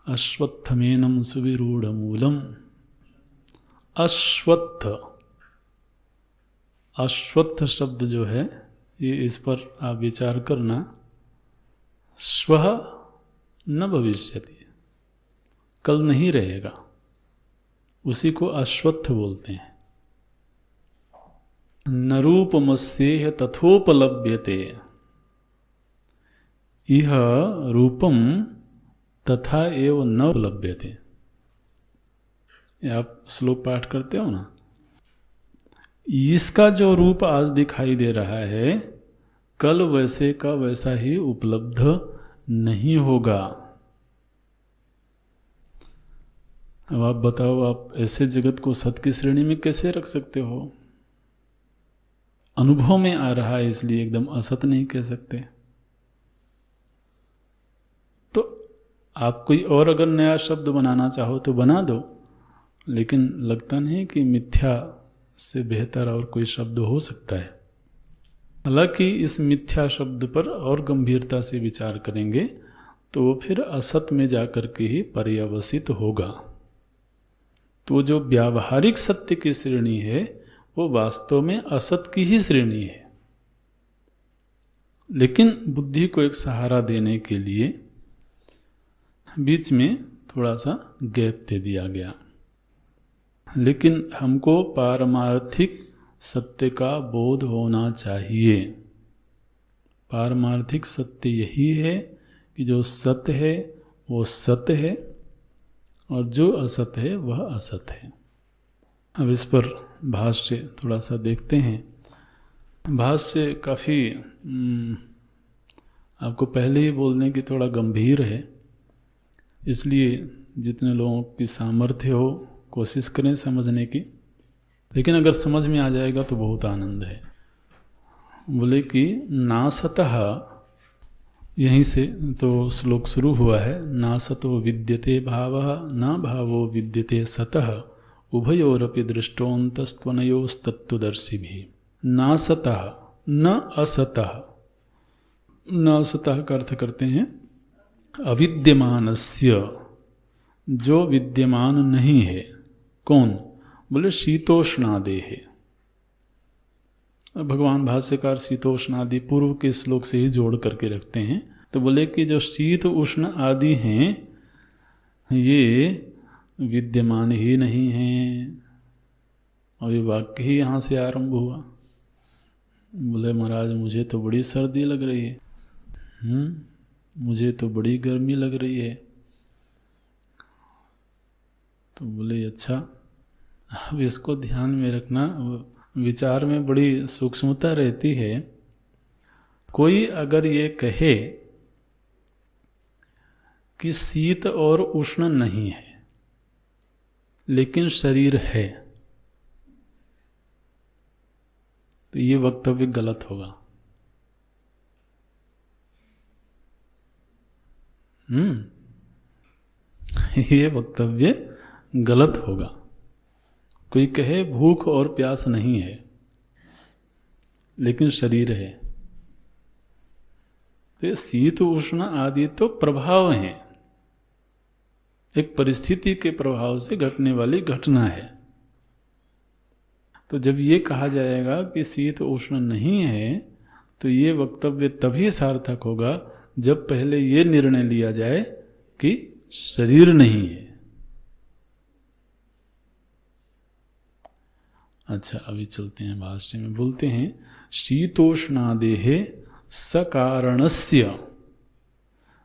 S1: अश्वत्थमेनं सुविरूढ़मूलम, अश्वत्थ, अश्वत्थ शब्द जो है ये, इस पर आप विचार करना। स्वः न भविष्यति, कल नहीं रहेगा, उसी को अश्वत्थ बोलते हैं। न रूपमस्येह तथोपलभ्यते, इह रूपम तथा एव न उपलभ्यते। आप श्लोक पाठ करते हो ना, इसका जो रूप आज दिखाई दे रहा है कल वैसे का वैसा ही उपलब्ध नहीं होगा। अब आप बताओ, आप ऐसे जगत को सत की श्रेणी में कैसे रख सकते हो? अनुभव में आ रहा है इसलिए एकदम असत नहीं कह सकते। तो आप कोई और अगर नया शब्द बनाना चाहो तो बना दो, लेकिन लगता नहीं कि मिथ्या से बेहतर और कोई शब्द हो सकता है। हालांकि इस मिथ्या शब्द पर और गंभीरता से विचार करेंगे तो वो फिर असत में जाकर के ही पर्यवसित होगा। तो जो व्यावहारिक सत्य की श्रेणी है वो वास्तव में असत की ही श्रेणी है, लेकिन बुद्धि को एक सहारा देने के लिए बीच में थोड़ा सा गैप दे दिया गया। लेकिन हमको पारमार्थिक सत्य का बोध होना चाहिए। पारमार्थिक सत्य यही है कि जो सत्य है वो सत्य है और जो असत है वह असत है। अब इस पर भाष्य थोड़ा सा देखते हैं। भाष्य काफ़ी आपको पहले ही बोलने की थोड़ा गंभीर है, इसलिए जितने लोगों की सामर्थ्य हो कोशिश करें समझने की, लेकिन अगर समझ में आ जाएगा तो बहुत आनंद है। बोले कि नासतः, यहीं से तो श्लोक शुरू हुआ है। नासतो विद्यते भावः न भावो विद्यते सतः उभयोरपि दृष्टोऽन्तस्त्वनयोस्तत्त्वदर्शिभिः। नासतः न असतः, न असतः का अर्थ करते हैं अविद्यमानस्य, जो विद्यमान नहीं है। कौन? बोले शीतोष्णादेः। भगवान भाष्यकार शीतोष्णादि पूर्व के श्लोक से ही जोड़ करके रखते हैं, तो बोले कि जो शीत उष्ण आदि हैं ये विद्यमान ही नहीं हैं। अभी वाक्य ही यहाँ से आरंभ हुआ। बोले महाराज मुझे तो बड़ी सर्दी लग रही है, मुझे तो बड़ी गर्मी लग रही है। तो बोले अच्छा, अब इसको ध्यान में रखना, विचार में बड़ी सूक्ष्मता रहती है। कोई अगर ये कहे कि शीत और उष्ण नहीं है लेकिन शरीर है, तो ये वक्तव्य गलत होगा। ये वक्तव्य गलत होगा। कोई कहे भूख और प्यास नहीं है लेकिन शरीर है, तो ये शीत उष्ण आदि तो प्रभाव हैं, एक परिस्थिति के प्रभाव से घटने वाली घटना है। तो जब ये कहा जाएगा कि शीत उष्ण नहीं है तो ये वक्तव्य तभी सार्थक होगा जब पहले ये निर्णय लिया जाए कि शरीर नहीं है। अच्छा, अभी चलते हैं भाष्य में। बोलते हैं शीतोष्णादेः सकारणस्य,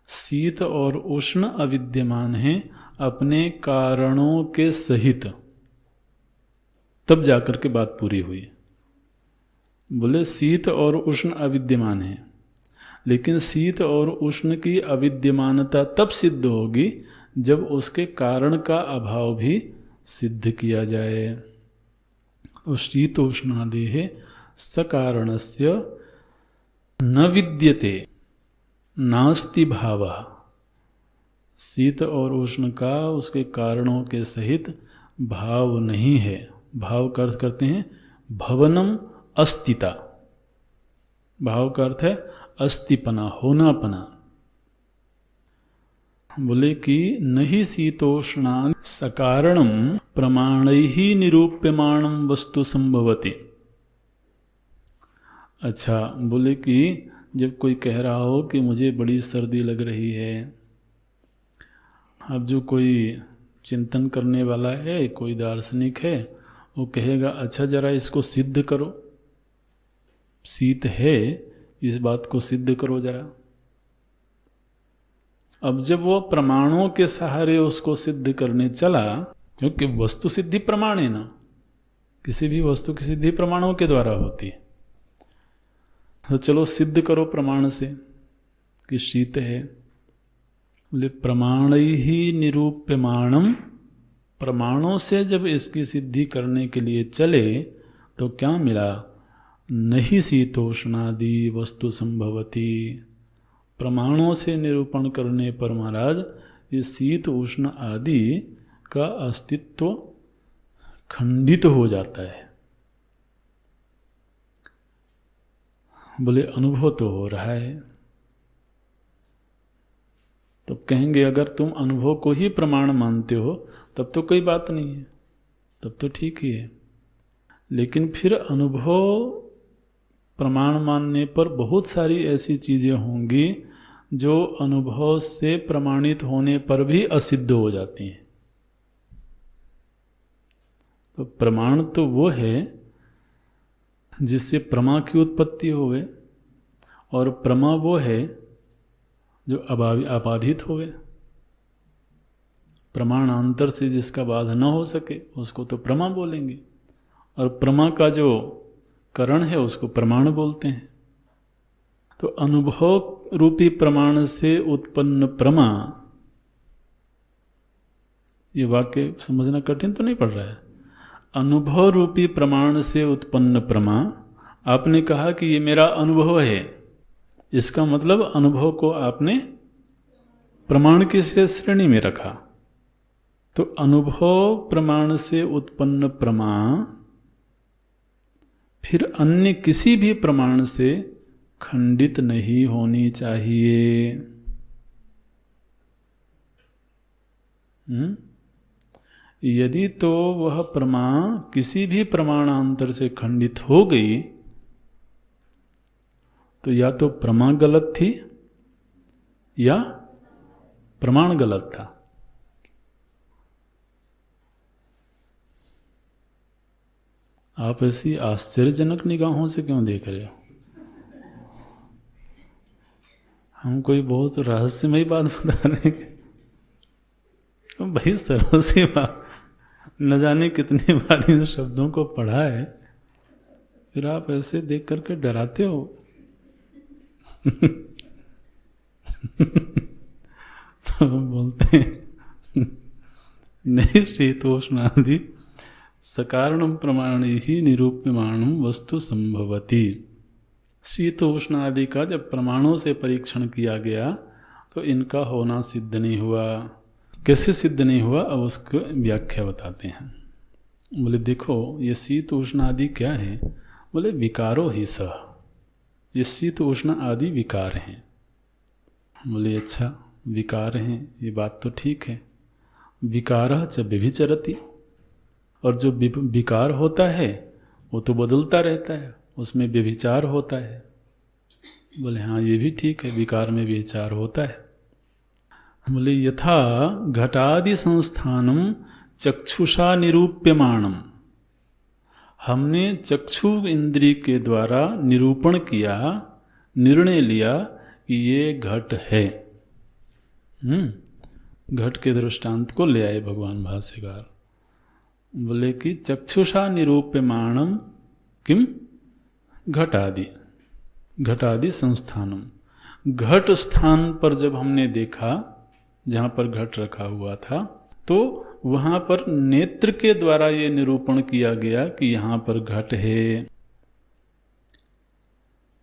S1: शीत और उष्ण अविद्यमान हैं अपने कारणों के सहित। तब जाकर के बात पूरी हुई। बोले शीत और उष्ण अविद्यमान हैं, लेकिन शीत और उष्ण की अविद्यमानता तब सिद्ध होगी जब उसके कारण का अभाव भी सिद्ध किया जाए। शीतोष्णादेः सकारणस्य न विद्यते नास्ति भावः। शीत और उष्ण का उसके कारणों के सहित भाव नहीं है, भाव का अर्थ करते हैं भवनम अस्तिता। भाव का अर्थ है अस्तिपना, होनापना। बोले कि नहीं शीतोष्णा सकारणम प्रमाणैः निरूप्यमाणम वस्तु संभवति। अच्छा, बोले कि जब कोई कह रहा हो कि मुझे बड़ी सर्दी लग रही है, अब जो कोई चिंतन करने वाला है, कोई दार्शनिक है, वो कहेगा अच्छा जरा इसको सिद्ध करो, शीत है इस बात को सिद्ध करो जरा। अब जब वो प्रमाणों के सहारे उसको सिद्ध करने चला, क्योंकि वस्तु सिद्धि प्रमाण है ना, किसी भी वस्तु की सिद्धि प्रमाणों के द्वारा होती है, तो चलो सिद्ध करो प्रमाण से कि शीत है। बोले प्रमाणैः निरूप्यमाणम, प्रमाणों से जब इसकी सिद्धि करने के लिए चले तो क्या मिला? नहीं शीतोष्णादि वस्तु संभवती। प्रमाणों से निरूपण करने पर महाराज ये शीत उष्ण आदि का अस्तित्व खंडित हो जाता है। बोले अनुभव तो हो रहा है। तो कहेंगे अगर तुम अनुभव को ही प्रमाण मानते हो तब तो कोई बात नहीं है, तब तो ठीक ही है। लेकिन फिर अनुभव प्रमाण मानने पर बहुत सारी ऐसी चीजें होंगी जो अनुभव से प्रमाणित होने पर भी असिद्ध हो जाती हैं। तो प्रमाण तो वो है जिससे प्रमा की उत्पत्ति होवे, और प्रमा वो है जो अबाधित होवे। प्रमाणांतर से जिसका बाध न हो सके उसको तो प्रमा बोलेंगे, और प्रमा का जो करण है उसको प्रमाण बोलते हैं। तो अनुभव रूपी प्रमाण से उत्पन्न प्रमा, ये वाक्य समझना कठिन तो नहीं पड़ रहा है। अनुभव रूपी प्रमाण से उत्पन्न प्रमा, आपने कहा कि ये मेरा अनुभव है, इसका मतलब अनुभव को आपने प्रमाण की श्रेणी में रखा। तो अनुभव प्रमाण से उत्पन्न प्रमा फिर अन्य किसी भी प्रमाण से खंडित नहीं होनी चाहिए। यदि तो वह प्रमा किसी भी प्रमाणांतर से खंडित हो गई तो या तो प्रमा गलत थी या प्रमाण गलत था। आप ऐसी आश्चर्यजनक निगाहों से क्यों देख रहे हो? हम कोई बहुत रहस्यमयी बात बता रहे हैं। तो भाई सरल सी बात, न जाने कितनी बार इन शब्दों को पढ़ा है, फिर आप ऐसे देख करके डराते हो। तो बोलते हैं नहीं शीतोष्णादि सकारणम प्रमाण ही निरूप्यमाणम वस्तु संभवती। शीत उष्ण आदि का जब प्रमाणों से परीक्षण किया गया तो इनका होना सिद्ध नहीं हुआ। कैसे सिद्ध नहीं हुआ, अब उसको व्याख्या बताते हैं। बोले देखो ये शीत उष्ण आदि क्या है? बोले विकारो ही सह, ये शीत उष्ण आदि विकार हैं। बोले अच्छा विकार हैं, ये बात तो ठीक है। विकारः च व्यभिचरति, और जो विकार होता है वो तो बदलता रहता है, उसमें व्यभिचार होता है। बोले हाँ ये भी ठीक है, विकार में व्यभिचार होता है। बोले यथा घटादि संस्थानम चक्षुषा निरूप्यमाणम, हमने चक्षु इंद्रिय के द्वारा निरूपण किया, निर्णय लिया कि ये घट है। घट के दृष्टांत को ले आए भगवान भाष्यकार। बोले कि चक्षुषा निरूप्यमाणम किम घटादि, घटादि संस्थानम, घट स्थान पर जब हमने देखा जहाँ पर घट रखा हुआ था तो वहाँ पर नेत्र के द्वारा ये निरूपण किया गया कि यहाँ पर घट है।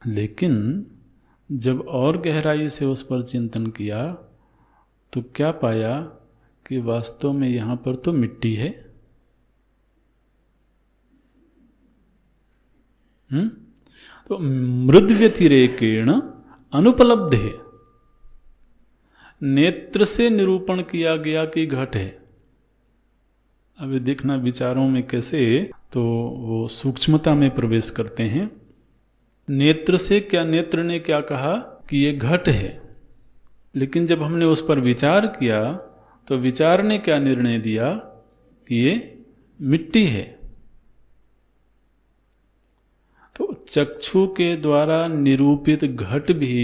S1: लेकिन जब और गहराई से उस पर चिंतन किया तो क्या पाया कि वास्तव में यहाँ पर तो मिट्टी है। तो मृद व्यतिरेकेण अनुपलब्धे, नेत्र से निरूपण किया गया कि घट है। अभी देखना विचारों में कैसे तो वो सूक्ष्मता में प्रवेश करते हैं। नेत्र से क्या, नेत्र ने क्या कहा कि ये घट है, लेकिन जब हमने उस पर विचार किया तो विचार ने क्या निर्णय दिया कि ये मिट्टी है। तो चक्षु के द्वारा निरूपित घट भी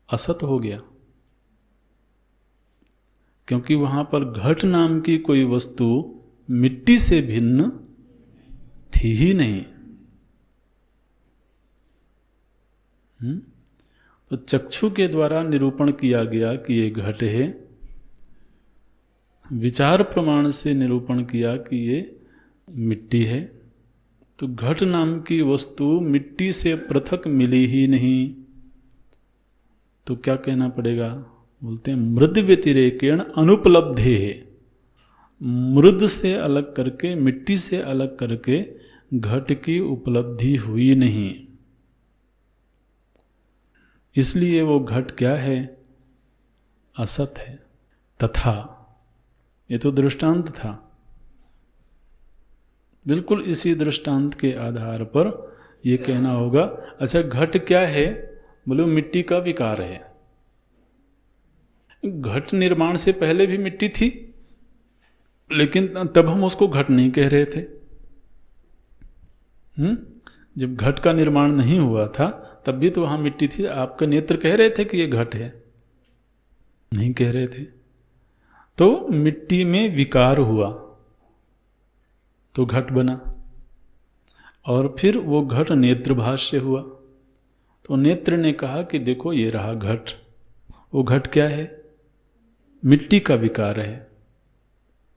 S1: असत हो गया, क्योंकि वहां पर घट नाम की कोई वस्तु मिट्टी से भिन्न थी ही नहीं। तो चक्षु के द्वारा निरूपण किया गया कि ये घट है, विचार प्रमाण से निरूपण किया कि ये मिट्टी है। तो घट नाम की वस्तु मिट्टी से पृथक मिली ही नहीं, तो क्या कहना पड़ेगा? बोलते हैं मृद व्यतिरेकेण अनुपलब्धे है। मृद से अलग करके, मिट्टी से अलग करके घट की उपलब्धि हुई नहीं, इसलिए वो घट क्या है? असत है। तथा, ये तो दृष्टांत था, बिल्कुल इसी दृष्टांत के आधार पर ये कहना होगा। अच्छा, घट क्या है? बोलो मिट्टी का विकार है। घट निर्माण से पहले भी मिट्टी थी, लेकिन तब हम उसको घट नहीं कह रहे थे। जब घट का निर्माण नहीं हुआ था तब भी तो वहां मिट्टी थी। आपका नेत्र कह रहे थे कि ये घट है? नहीं कह रहे थे। तो मिट्टी में विकार हुआ तो घट बना, और फिर वो घट नेत्रभाष्य हुआ। तो नेत्र ने कहा कि देखो ये रहा घट। वो घट क्या है? मिट्टी का विकार है।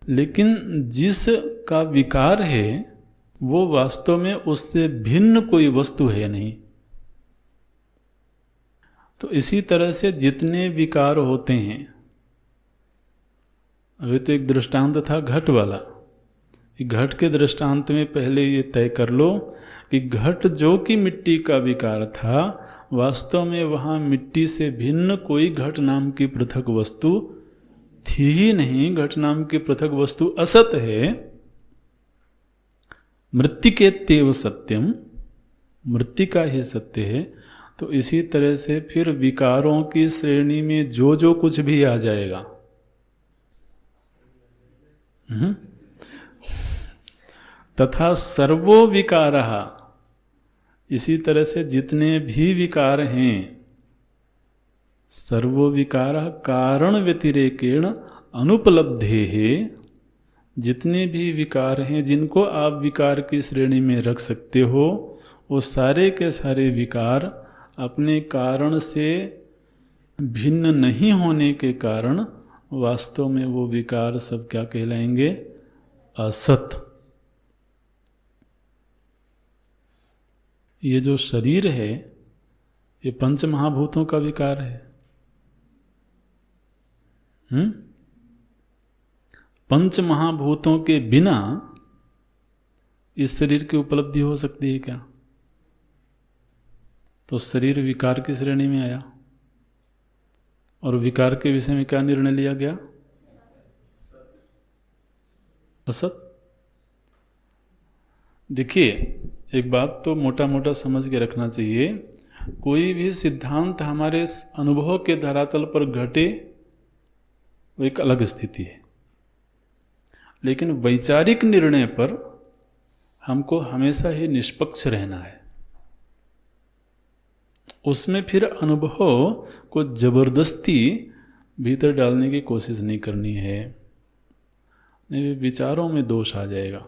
S1: लेकिन जिस का विकार है वो वास्तव में उससे भिन्न कोई वस्तु है नहीं। तो इसी तरह से जितने विकार होते हैं, अभी तो एक दृष्टांत था घट वाला, घट के दृष्टांत में पहले ये तय कर लो कि घट जो कि मिट्टी का विकार था, वास्तव में वहां मिट्टी से भिन्न कोई घट नाम की पृथक वस्तु थी ही नहीं। घट नाम की पृथक वस्तु असत है। मृत्तिकेत्येव सत्यम, मृत्तिका ही सत्य है। तो इसी तरह से फिर विकारों की श्रेणी में जो जो कुछ भी आ जाएगा, तथा सर्वो विकारः, इसी तरह से जितने भी विकार हैं, सर्वो विकारः कारण व्यतिरेकेण अनुपलब्धेः, जितने भी विकार हैं जिनको आप विकार की श्रेणी में रख सकते हो, वो सारे के सारे विकार अपने कारण से भिन्न नहीं होने के कारण वास्तव में वो विकार सब क्या कहलाएंगे? असत। ये जो शरीर है ये पंच महाभूतों का विकार है। पंच महाभूतों के बिना इस शरीर की उपलब्धि हो सकती है क्या? तो शरीर विकार की श्रेणी में आया, और विकार के विषय में क्या निर्णय लिया गया? असत। देखिए, एक बात तो मोटा मोटा समझ के रखना चाहिए, कोई भी सिद्धांत हमारे अनुभव के धरातल पर घटे वो एक अलग स्थिति है, लेकिन वैचारिक निर्णय पर हमको हमेशा ही निष्पक्ष रहना है। उसमें फिर अनुभव को जबरदस्ती भीतर डालने की कोशिश नहीं करनी है, नहीं विचारों में दोष आ जाएगा।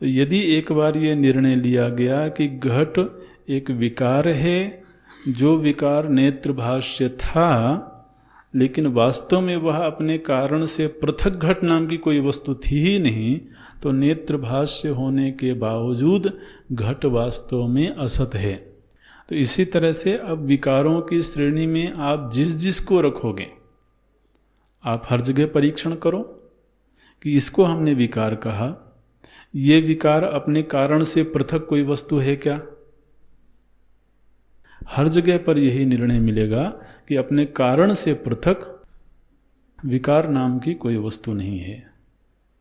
S1: तो यदि एक बार ये निर्णय लिया गया कि घट एक विकार है, जो विकार नेत्रभाष्य था, लेकिन वास्तव में वह अपने कारण से पृथक घट नाम की कोई वस्तु थी ही नहीं, तो नेत्रभाष्य होने के बावजूद घट वास्तव में असत है। तो इसी तरह से अब विकारों की श्रेणी में आप जिस जिस को रखोगे, आप हर जगह परीक्षण करो कि इसको हमने विकार कहा, ये विकार अपने कारण से पृथक कोई वस्तु है क्या? हर जगह पर यही निर्णय मिलेगा कि अपने कारण से पृथक विकार नाम की कोई वस्तु नहीं है।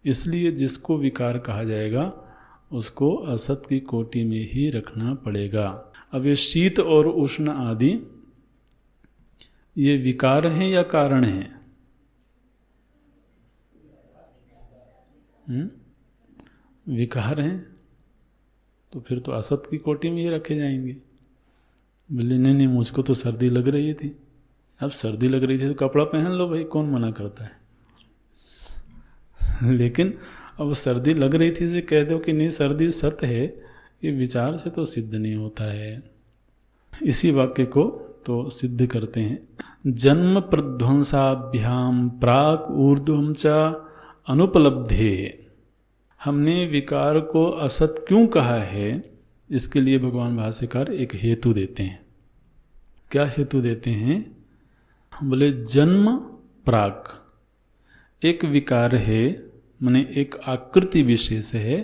S1: इसलिए जिसको विकार कहा जाएगा उसको असत की कोटि में ही रखना पड़ेगा। अब ये शीत और उष्ण आदि ये विकार हैं या कारण हैं? विकार हैं, तो फिर तो असत की कोटि में ही रखे जाएंगे। बोले नहीं, मुझको तो सर्दी लग रही थी। अब सर्दी लग रही थी तो कपड़ा पहन लो भाई, कौन मना करता है। लेकिन अब सर्दी लग रही थी से कह दो कि नहीं सर्दी सत्य है, ये विचार से तो सिद्ध नहीं होता है। इसी वाक्य को तो सिद्ध करते हैं, जन्म प्रध्वंसाभ्याम प्राक ऊर्ध्वम च अनुपलब्धे। हमने विकार को असत क्यों कहा है, इसके लिए भगवान भाष्यकार एक हेतु देते हैं। क्या हेतु देते हैं? बोले जन्म प्राक एक विकार है, माने एक आकृति विशेष है,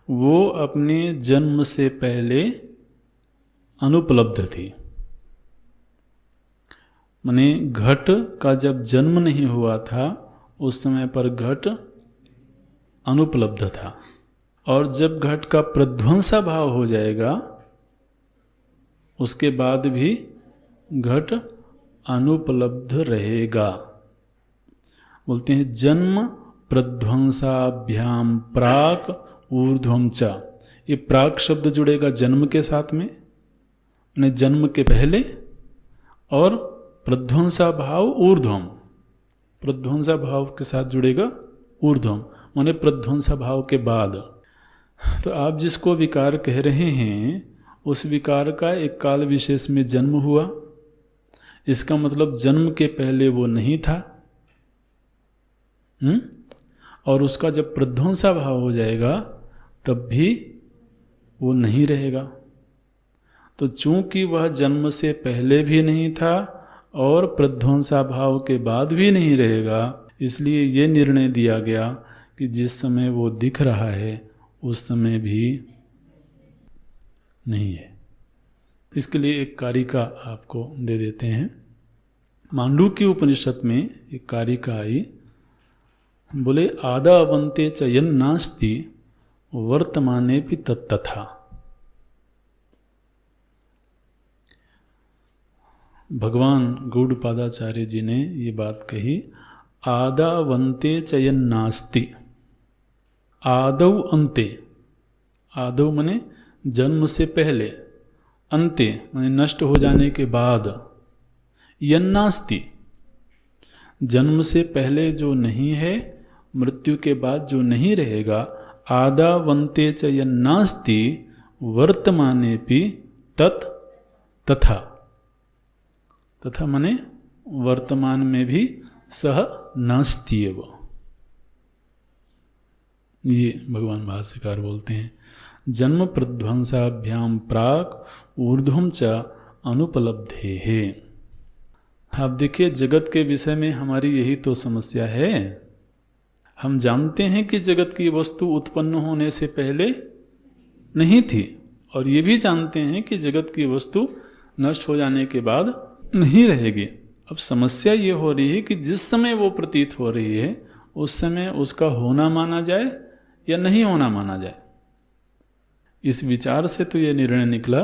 S1: वो अपने जन्म से पहले अनुपलब्ध थी। माने घट का जब जन्म नहीं हुआ था उस समय पर घट अनुपलब्ध था, और जब घट का प्रध्वंसा भाव हो जाएगा उसके बाद भी घट अनुपलब्ध रहेगा। बोलते हैं जन्म प्रध्वंसाभ्याम प्राक ऊर्ध्वम च। ये प्राक शब्द जुड़ेगा जन्म के साथ में, यानी जन्म के पहले, और प्रध्वंसा भाव ऊर्ध्वम, प्रध्वंसा भाव के साथ जुड़ेगा ऊर्ध्वम, माने प्रध्वंसा भाव के बाद। तो आप जिसको विकार कह रहे हैं उस विकार का एक काल विशेष में जन्म हुआ, इसका मतलब जन्म के पहले वो नहीं था। और उसका जब प्रध्वंसा भाव हो जाएगा तब भी वो नहीं रहेगा। तो चूंकि वह जन्म से पहले भी नहीं था और प्रध्वंसा भाव के बाद भी नहीं रहेगा, इसलिए ये निर्णय दिया गया कि जिस समय वो दिख रहा है उस समय भी नहीं है। इसके लिए एक कारिका आपको दे देते हैं। मांडूक्य उपनिषद में एक कारिका आई, बोले आदावंते च यन्नास्ति वर्तमाने भी तत्तथा। भगवान गौड़पादाचार्य जी ने ये बात कही, आदावंते च यन्नास्ति, आदौ अंते, आदौ मने जन्म से पहले, अंते मने नष्ट हो जाने के बाद, यन्नास्ति जन्म से पहले जो नहीं है, मृत्यु के बाद जो नहीं रहेगा, आदावंते च यन्नास्ति वर्तमानेपि तत् तथा, तथा मने वर्तमान में भी सह नास्त्येव। ये भगवान भाष्यकार बोलते हैं, जन्म प्रध्वंसाभ्याम प्राक ऊर्ध्वम च अनुपलब्धे है। आप देखिए जगत के विषय में हमारी यही तो समस्या है। हम जानते हैं कि जगत की वस्तु उत्पन्न होने से पहले नहीं थी, और ये भी जानते हैं कि जगत की वस्तु नष्ट हो जाने के बाद नहीं रहेगी। अब समस्या ये हो रही है कि जिस समय वो प्रतीत हो रही है उस समय उसका होना माना जाए या नहीं होना माना जाए। इस विचार से तो ये निर्णय निकला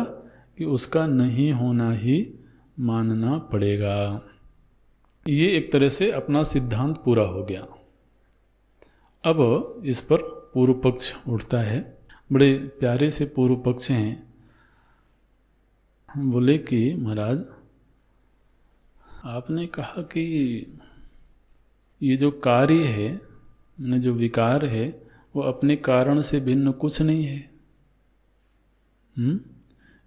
S1: कि उसका नहीं होना ही मानना पड़ेगा। ये एक तरह से अपना सिद्धांत पूरा हो गया। अब इस पर पूर्व पक्ष उठता है। बड़े प्यारे से पूर्व पक्ष हैं। बोले कि महाराज आपने कहा कि ये जो कार्य है, जो विकार है, वो अपने कारण से भिन्न कुछ नहीं है।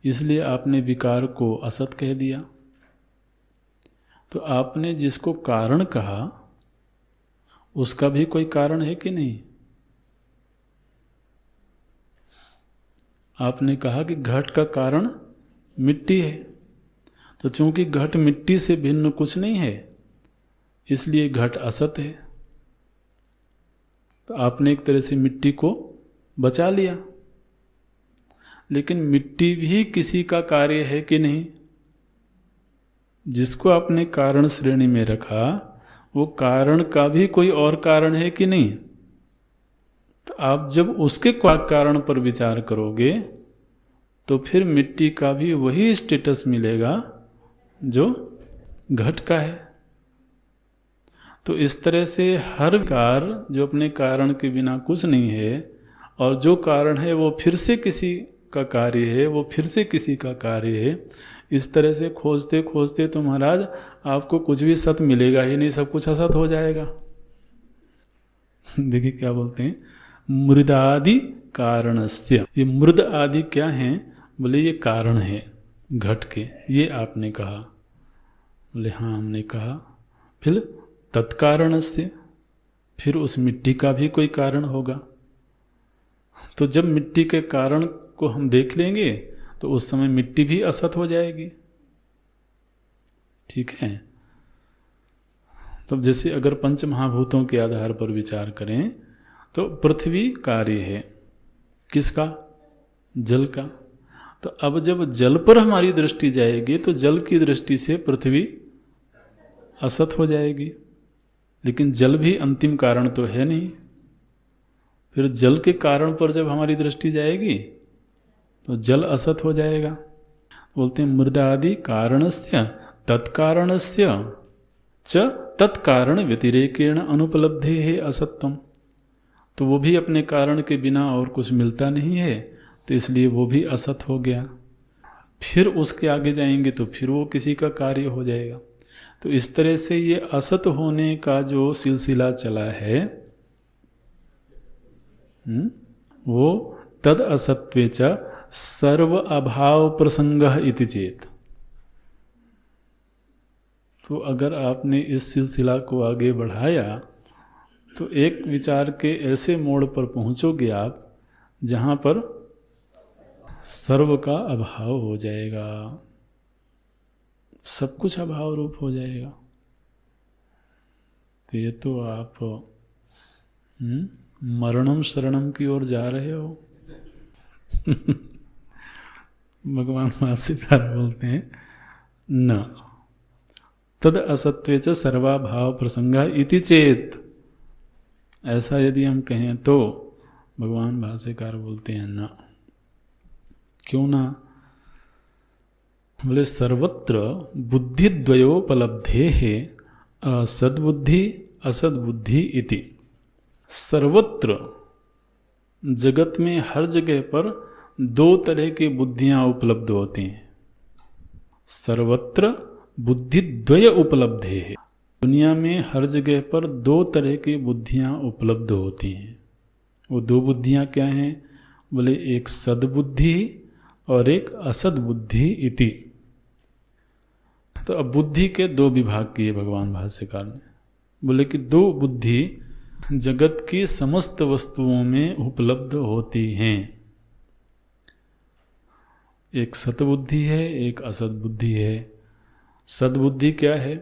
S1: इसलिए आपने विकार को असत कह दिया। तो आपने जिसको कारण कहा उसका भी कोई कारण है कि नहीं? आपने कहा कि घट का कारण मिट्टी है, तो चूंकि घट मिट्टी से भिन्न कुछ नहीं है इसलिए घट असत है। तो आपने एक तरह से मिट्टी को बचा लिया। लेकिन मिट्टी भी किसी का कार्य है कि नहीं? जिसको आपने कारण श्रेणी में रखा वो कारण का भी कोई और कारण है कि नहीं? तो आप जब उसके कारण पर विचार करोगे तो फिर मिट्टी का भी वही स्टेटस मिलेगा जो घट का है। तो इस तरह से हर विकार जो अपने कारण के बिना कुछ नहीं है और जो कारण है वो फिर से किसी का कार्य है, वो फिर से किसी का कार्य है, इस तरह से खोजते खोजते तो महाराज आपको कुछ भी सत मिलेगा ही नहीं, सब कुछ असत हो जाएगा। देखिए क्या बोलते हैं, मृदादि कारणस्य। ये मृद आदि क्या है? बोले ये कारण है घट के। ये आपने कहा? बोले हाँ हमने कहा। फिर तत्कारणस्य, फिर उस मिट्टी का भी कोई कारण होगा। तो जब मिट्टी के कारण को हम देख लेंगे तो उस समय मिट्टी भी असत हो जाएगी। ठीक है। तो जैसे अगर पंच महाभूतों के आधार पर विचार करें तो पृथ्वी कार्य है किसका? जल का। तो अब जब जल पर हमारी दृष्टि जाएगी तो जल की दृष्टि से पृथ्वी असत हो जाएगी। लेकिन जल भी अंतिम कारण तो है नहीं। फिर जल के कारण पर जब हमारी दृष्टि जाएगी तो जल असत हो जाएगा। बोलते हैं मृदादि कारणस्य तत्कारणस्य च तत्कारण व्यतिरेकेण अनुपलब्धे है असत्वम। तो वो भी अपने कारण के बिना और कुछ मिलता नहीं है, तो इसलिए वो भी असत हो गया। फिर उसके आगे जाएंगे तो फिर वो किसी का कार्य हो जाएगा। तो इस तरह से ये असत होने का जो सिलसिला चला है वो तद असत्वे च सर्व अभाव प्रसंगः इति चेत। तो अगर आपने इस सिलसिला को आगे बढ़ाया तो एक विचार के ऐसे मोड़ पर पहुंचोगे आप जहां पर सर्व का अभाव हो जाएगा, सब कुछ अभाव रूप हो जाएगा। तो ये तो आप मरणम शरणम की ओर जा रहे हो। भगवान भाष्यकार बोलते हैं न तद असत्वे च सर्वाभाव प्रसंगा इति चेत। ऐसा यदि हम कहें तो भगवान भाष्यकार बोलते हैं न। क्यों ना? बोले सर्वत्र बुद्धिद्वयोपलब्धे है सद्बुद्धि असद्बुद्धि इति। सर्वत्र जगत में हर जगह पर दो तरह की बुद्धियां उपलब्ध होती हैं। सर्वत्र बुद्धिद्वय उपलब्धे है। दुनिया में हर जगह पर दो तरह की बुद्धियां उपलब्ध होती हैं। वो दो बुद्धियां क्या हैं? बोले एक सद्बुद्धि और एक असद्बुद्धि इति। तो अब बुद्धि के दो विभाग किए भगवान भाष्यकार ने। बोले कि दो बुद्धि जगत की समस्त वस्तुओं में उपलब्ध होती हैं। एक सद्बुद्धि है, एक असद्बुद्धि है। सद्बुद्धि क्या है?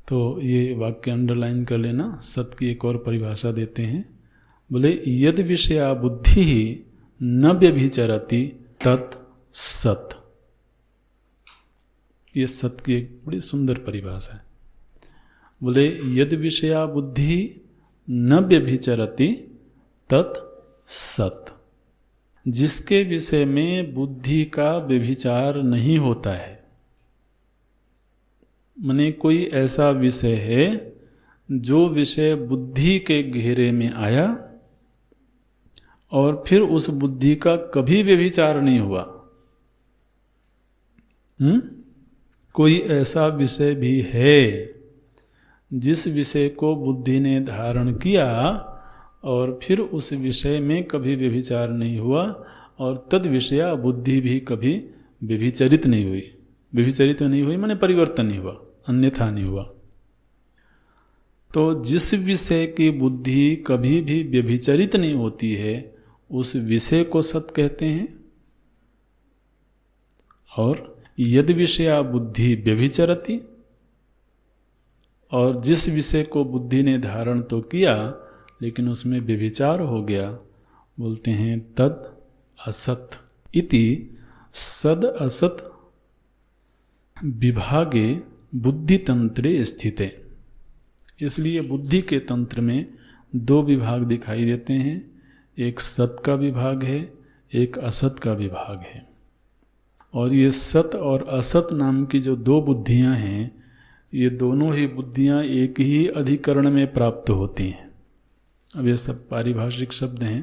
S1: तो ये वाक्य अंडरलाइन कर लेना। सत की एक और परिभाषा देते हैं। बोले यद विषया बुद्धि न व्यभिचरति तत् सत। ये सत की एक बड़ी सुंदर परिभाषा है। बोले यद विषया बुद्धि न व्यभिचरति तत् सत। जिसके विषय में बुद्धि का व्यभिचार नहीं होता है, माने कोई ऐसा विषय है जो विषय बुद्धि के घेरे में आया और फिर उस बुद्धि का कभी व्यभिचार नहीं हुआ। कोई ऐसा विषय भी है जिस विषय को बुद्धि ने धारण किया और फिर उस विषय में कभी व्यभिचार नहीं हुआ और तद विषया बुद्धि भी कभी व्यभिचरित नहीं हुई। व्यभिचरित नहीं हुई माने परिवर्तन नहीं हुआ, अन्यथा नहीं हुआ। तो जिस विषय की बुद्धि कभी भी व्यभिचरित नहीं होती है उस विषय को सत कहते हैं। और यद विषया बुद्धि व्यभिचरति, और जिस विषय को बुद्धि ने धारण तो किया लेकिन उसमें व्यभिचार हो गया, बोलते हैं तद असत इति सद असत विभागे बुद्धि तंत्रे स्थिते। इसलिए बुद्धि के तंत्र में दो विभाग दिखाई देते हैं, एक सत का विभाग है, एक असत का विभाग है। और ये सत और असत नाम की जो दो बुद्धियां हैं, ये दोनों ही बुद्धियां एक ही अधिकरण में प्राप्त होती हैं। अब ये सब पारिभाषिक शब्द हैं,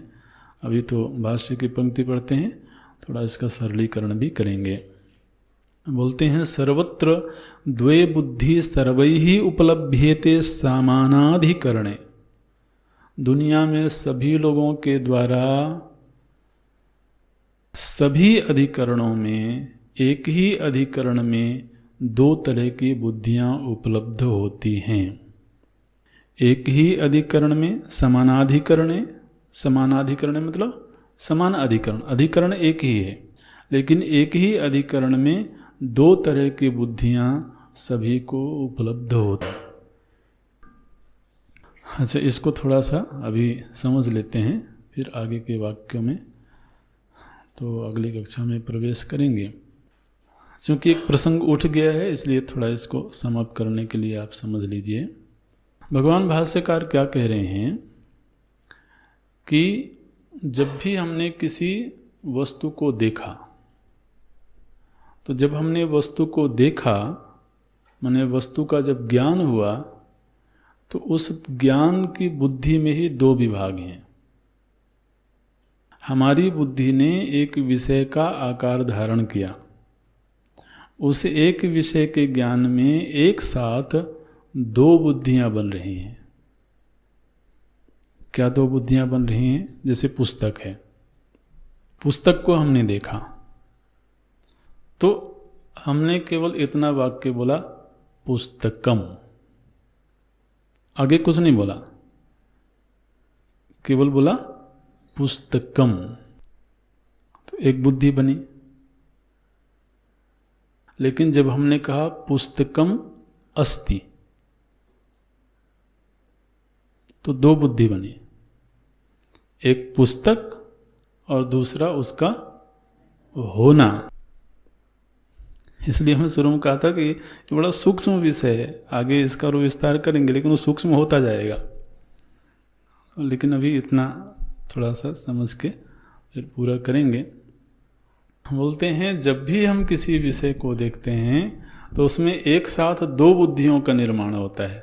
S1: अभी तो भाष्य की पंक्ति पढ़ते हैं, थोड़ा इसका सरलीकरण भी करेंगे। बोलते हैं सर्वत्र द्वे बुद्धि सर्वैहि उपलभ्येते समानाधिकरणे। दुनिया में सभी लोगों के द्वारा सभी अधिकरणों में एक ही अधिकरण में दो तरह की बुद्धियां उपलब्ध होती हैं। एक ही अधिकरण में समानाधिकरण, समानाधिकरण मतलब समान अधिकरण, अधिकरण एक ही है, लेकिन एक ही अधिकरण में दो तरह की बुद्धियां सभी को उपलब्ध होती। अच्छा, इसको थोड़ा सा अभी समझ लेते हैं, फिर आगे के वाक्यों में तो अगली कक्षा में प्रवेश करेंगे। क्योंकि एक प्रसंग उठ गया है, इसलिए थोड़ा इसको समाप्त करने के लिए आप समझ लीजिए। भगवान भाष्यकार क्या कह रहे हैं कि जब भी हमने किसी वस्तु को देखा, तो जब हमने वस्तु को देखा माने वस्तु का जब ज्ञान हुआ, तो उस ज्ञान की बुद्धि में ही दो विभाग हैं। हमारी बुद्धि ने एक विषय का आकार धारण किया, उस एक विषय के ज्ञान में एक साथ दो बुद्धियां बन रही हैं। क्या दो बुद्धियां बन रही हैं? जैसे पुस्तक है, पुस्तक को हमने देखा तो हमने केवल इतना वाक्य बोला पुस्तकम, आगे कुछ नहीं बोला, केवल बोला पुस्तकम, तो एक बुद्धि बनी। लेकिन जब हमने कहा पुस्तकम अस्ति, तो दो बुद्धि बनी, एक पुस्तक और दूसरा उसका होना। इसलिए हमने शुरू में कहा था कि ये बड़ा सूक्ष्म विषय है, आगे इसका और विस्तार करेंगे, लेकिन वो सूक्ष्म होता जाएगा। लेकिन अभी इतना थोड़ा सा समझ के फिर पूरा करेंगे। बोलते हैं जब भी हम किसी विषय को देखते हैं तो उसमें एक साथ दो बुद्धियों का निर्माण होता है।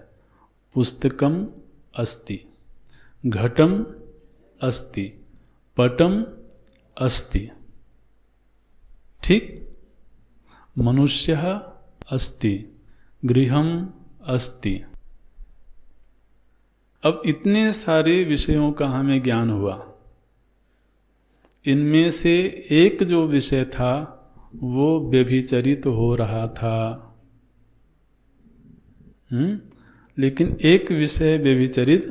S1: पुस्तकम अस्ति, घटम अस्ति, पटम अस्ति, ठीक, मनुष्यः अस्ति, गृहम अस्ति। अब इतने सारे विषयों का हमें ज्ञान हुआ, इनमें से एक जो विषय था वो व्यभिचरित हो रहा था, लेकिन एक विषय व्यभिचरित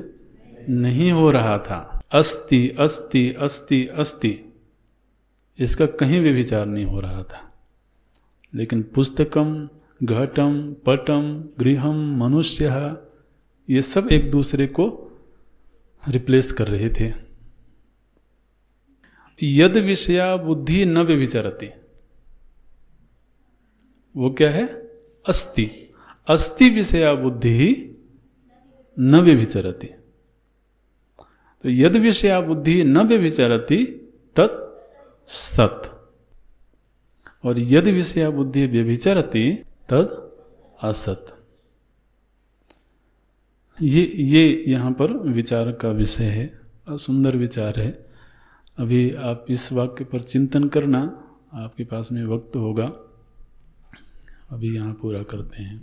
S1: नहीं हो रहा था। अस्ति अस्ति अस्ति अस्ति, इसका कहीं व्यभिचार नहीं हो रहा था। लेकिन पुस्तकम, घटम, पटम, गृहम, मनुष्यः, ये सब एक दूसरे को रिप्लेस कर रहे थे। यद विषया बुद्धि न व्यभिचरति, वो क्या है? अस्ति, अस्ति विषया बुद्धि न व्यभिचरति। तो यद विषया बुद्धि न व्यभिचरति तत् सत्, और यदि विषया बुद्धि व्यभिचरति तद असत। ये यहाँ पर विचार का विषय है और सुंदर विचार है। अभी आप इस वाक्य पर चिंतन करना, आपके पास में वक्त होगा। अभी यहाँ पूरा करते हैं।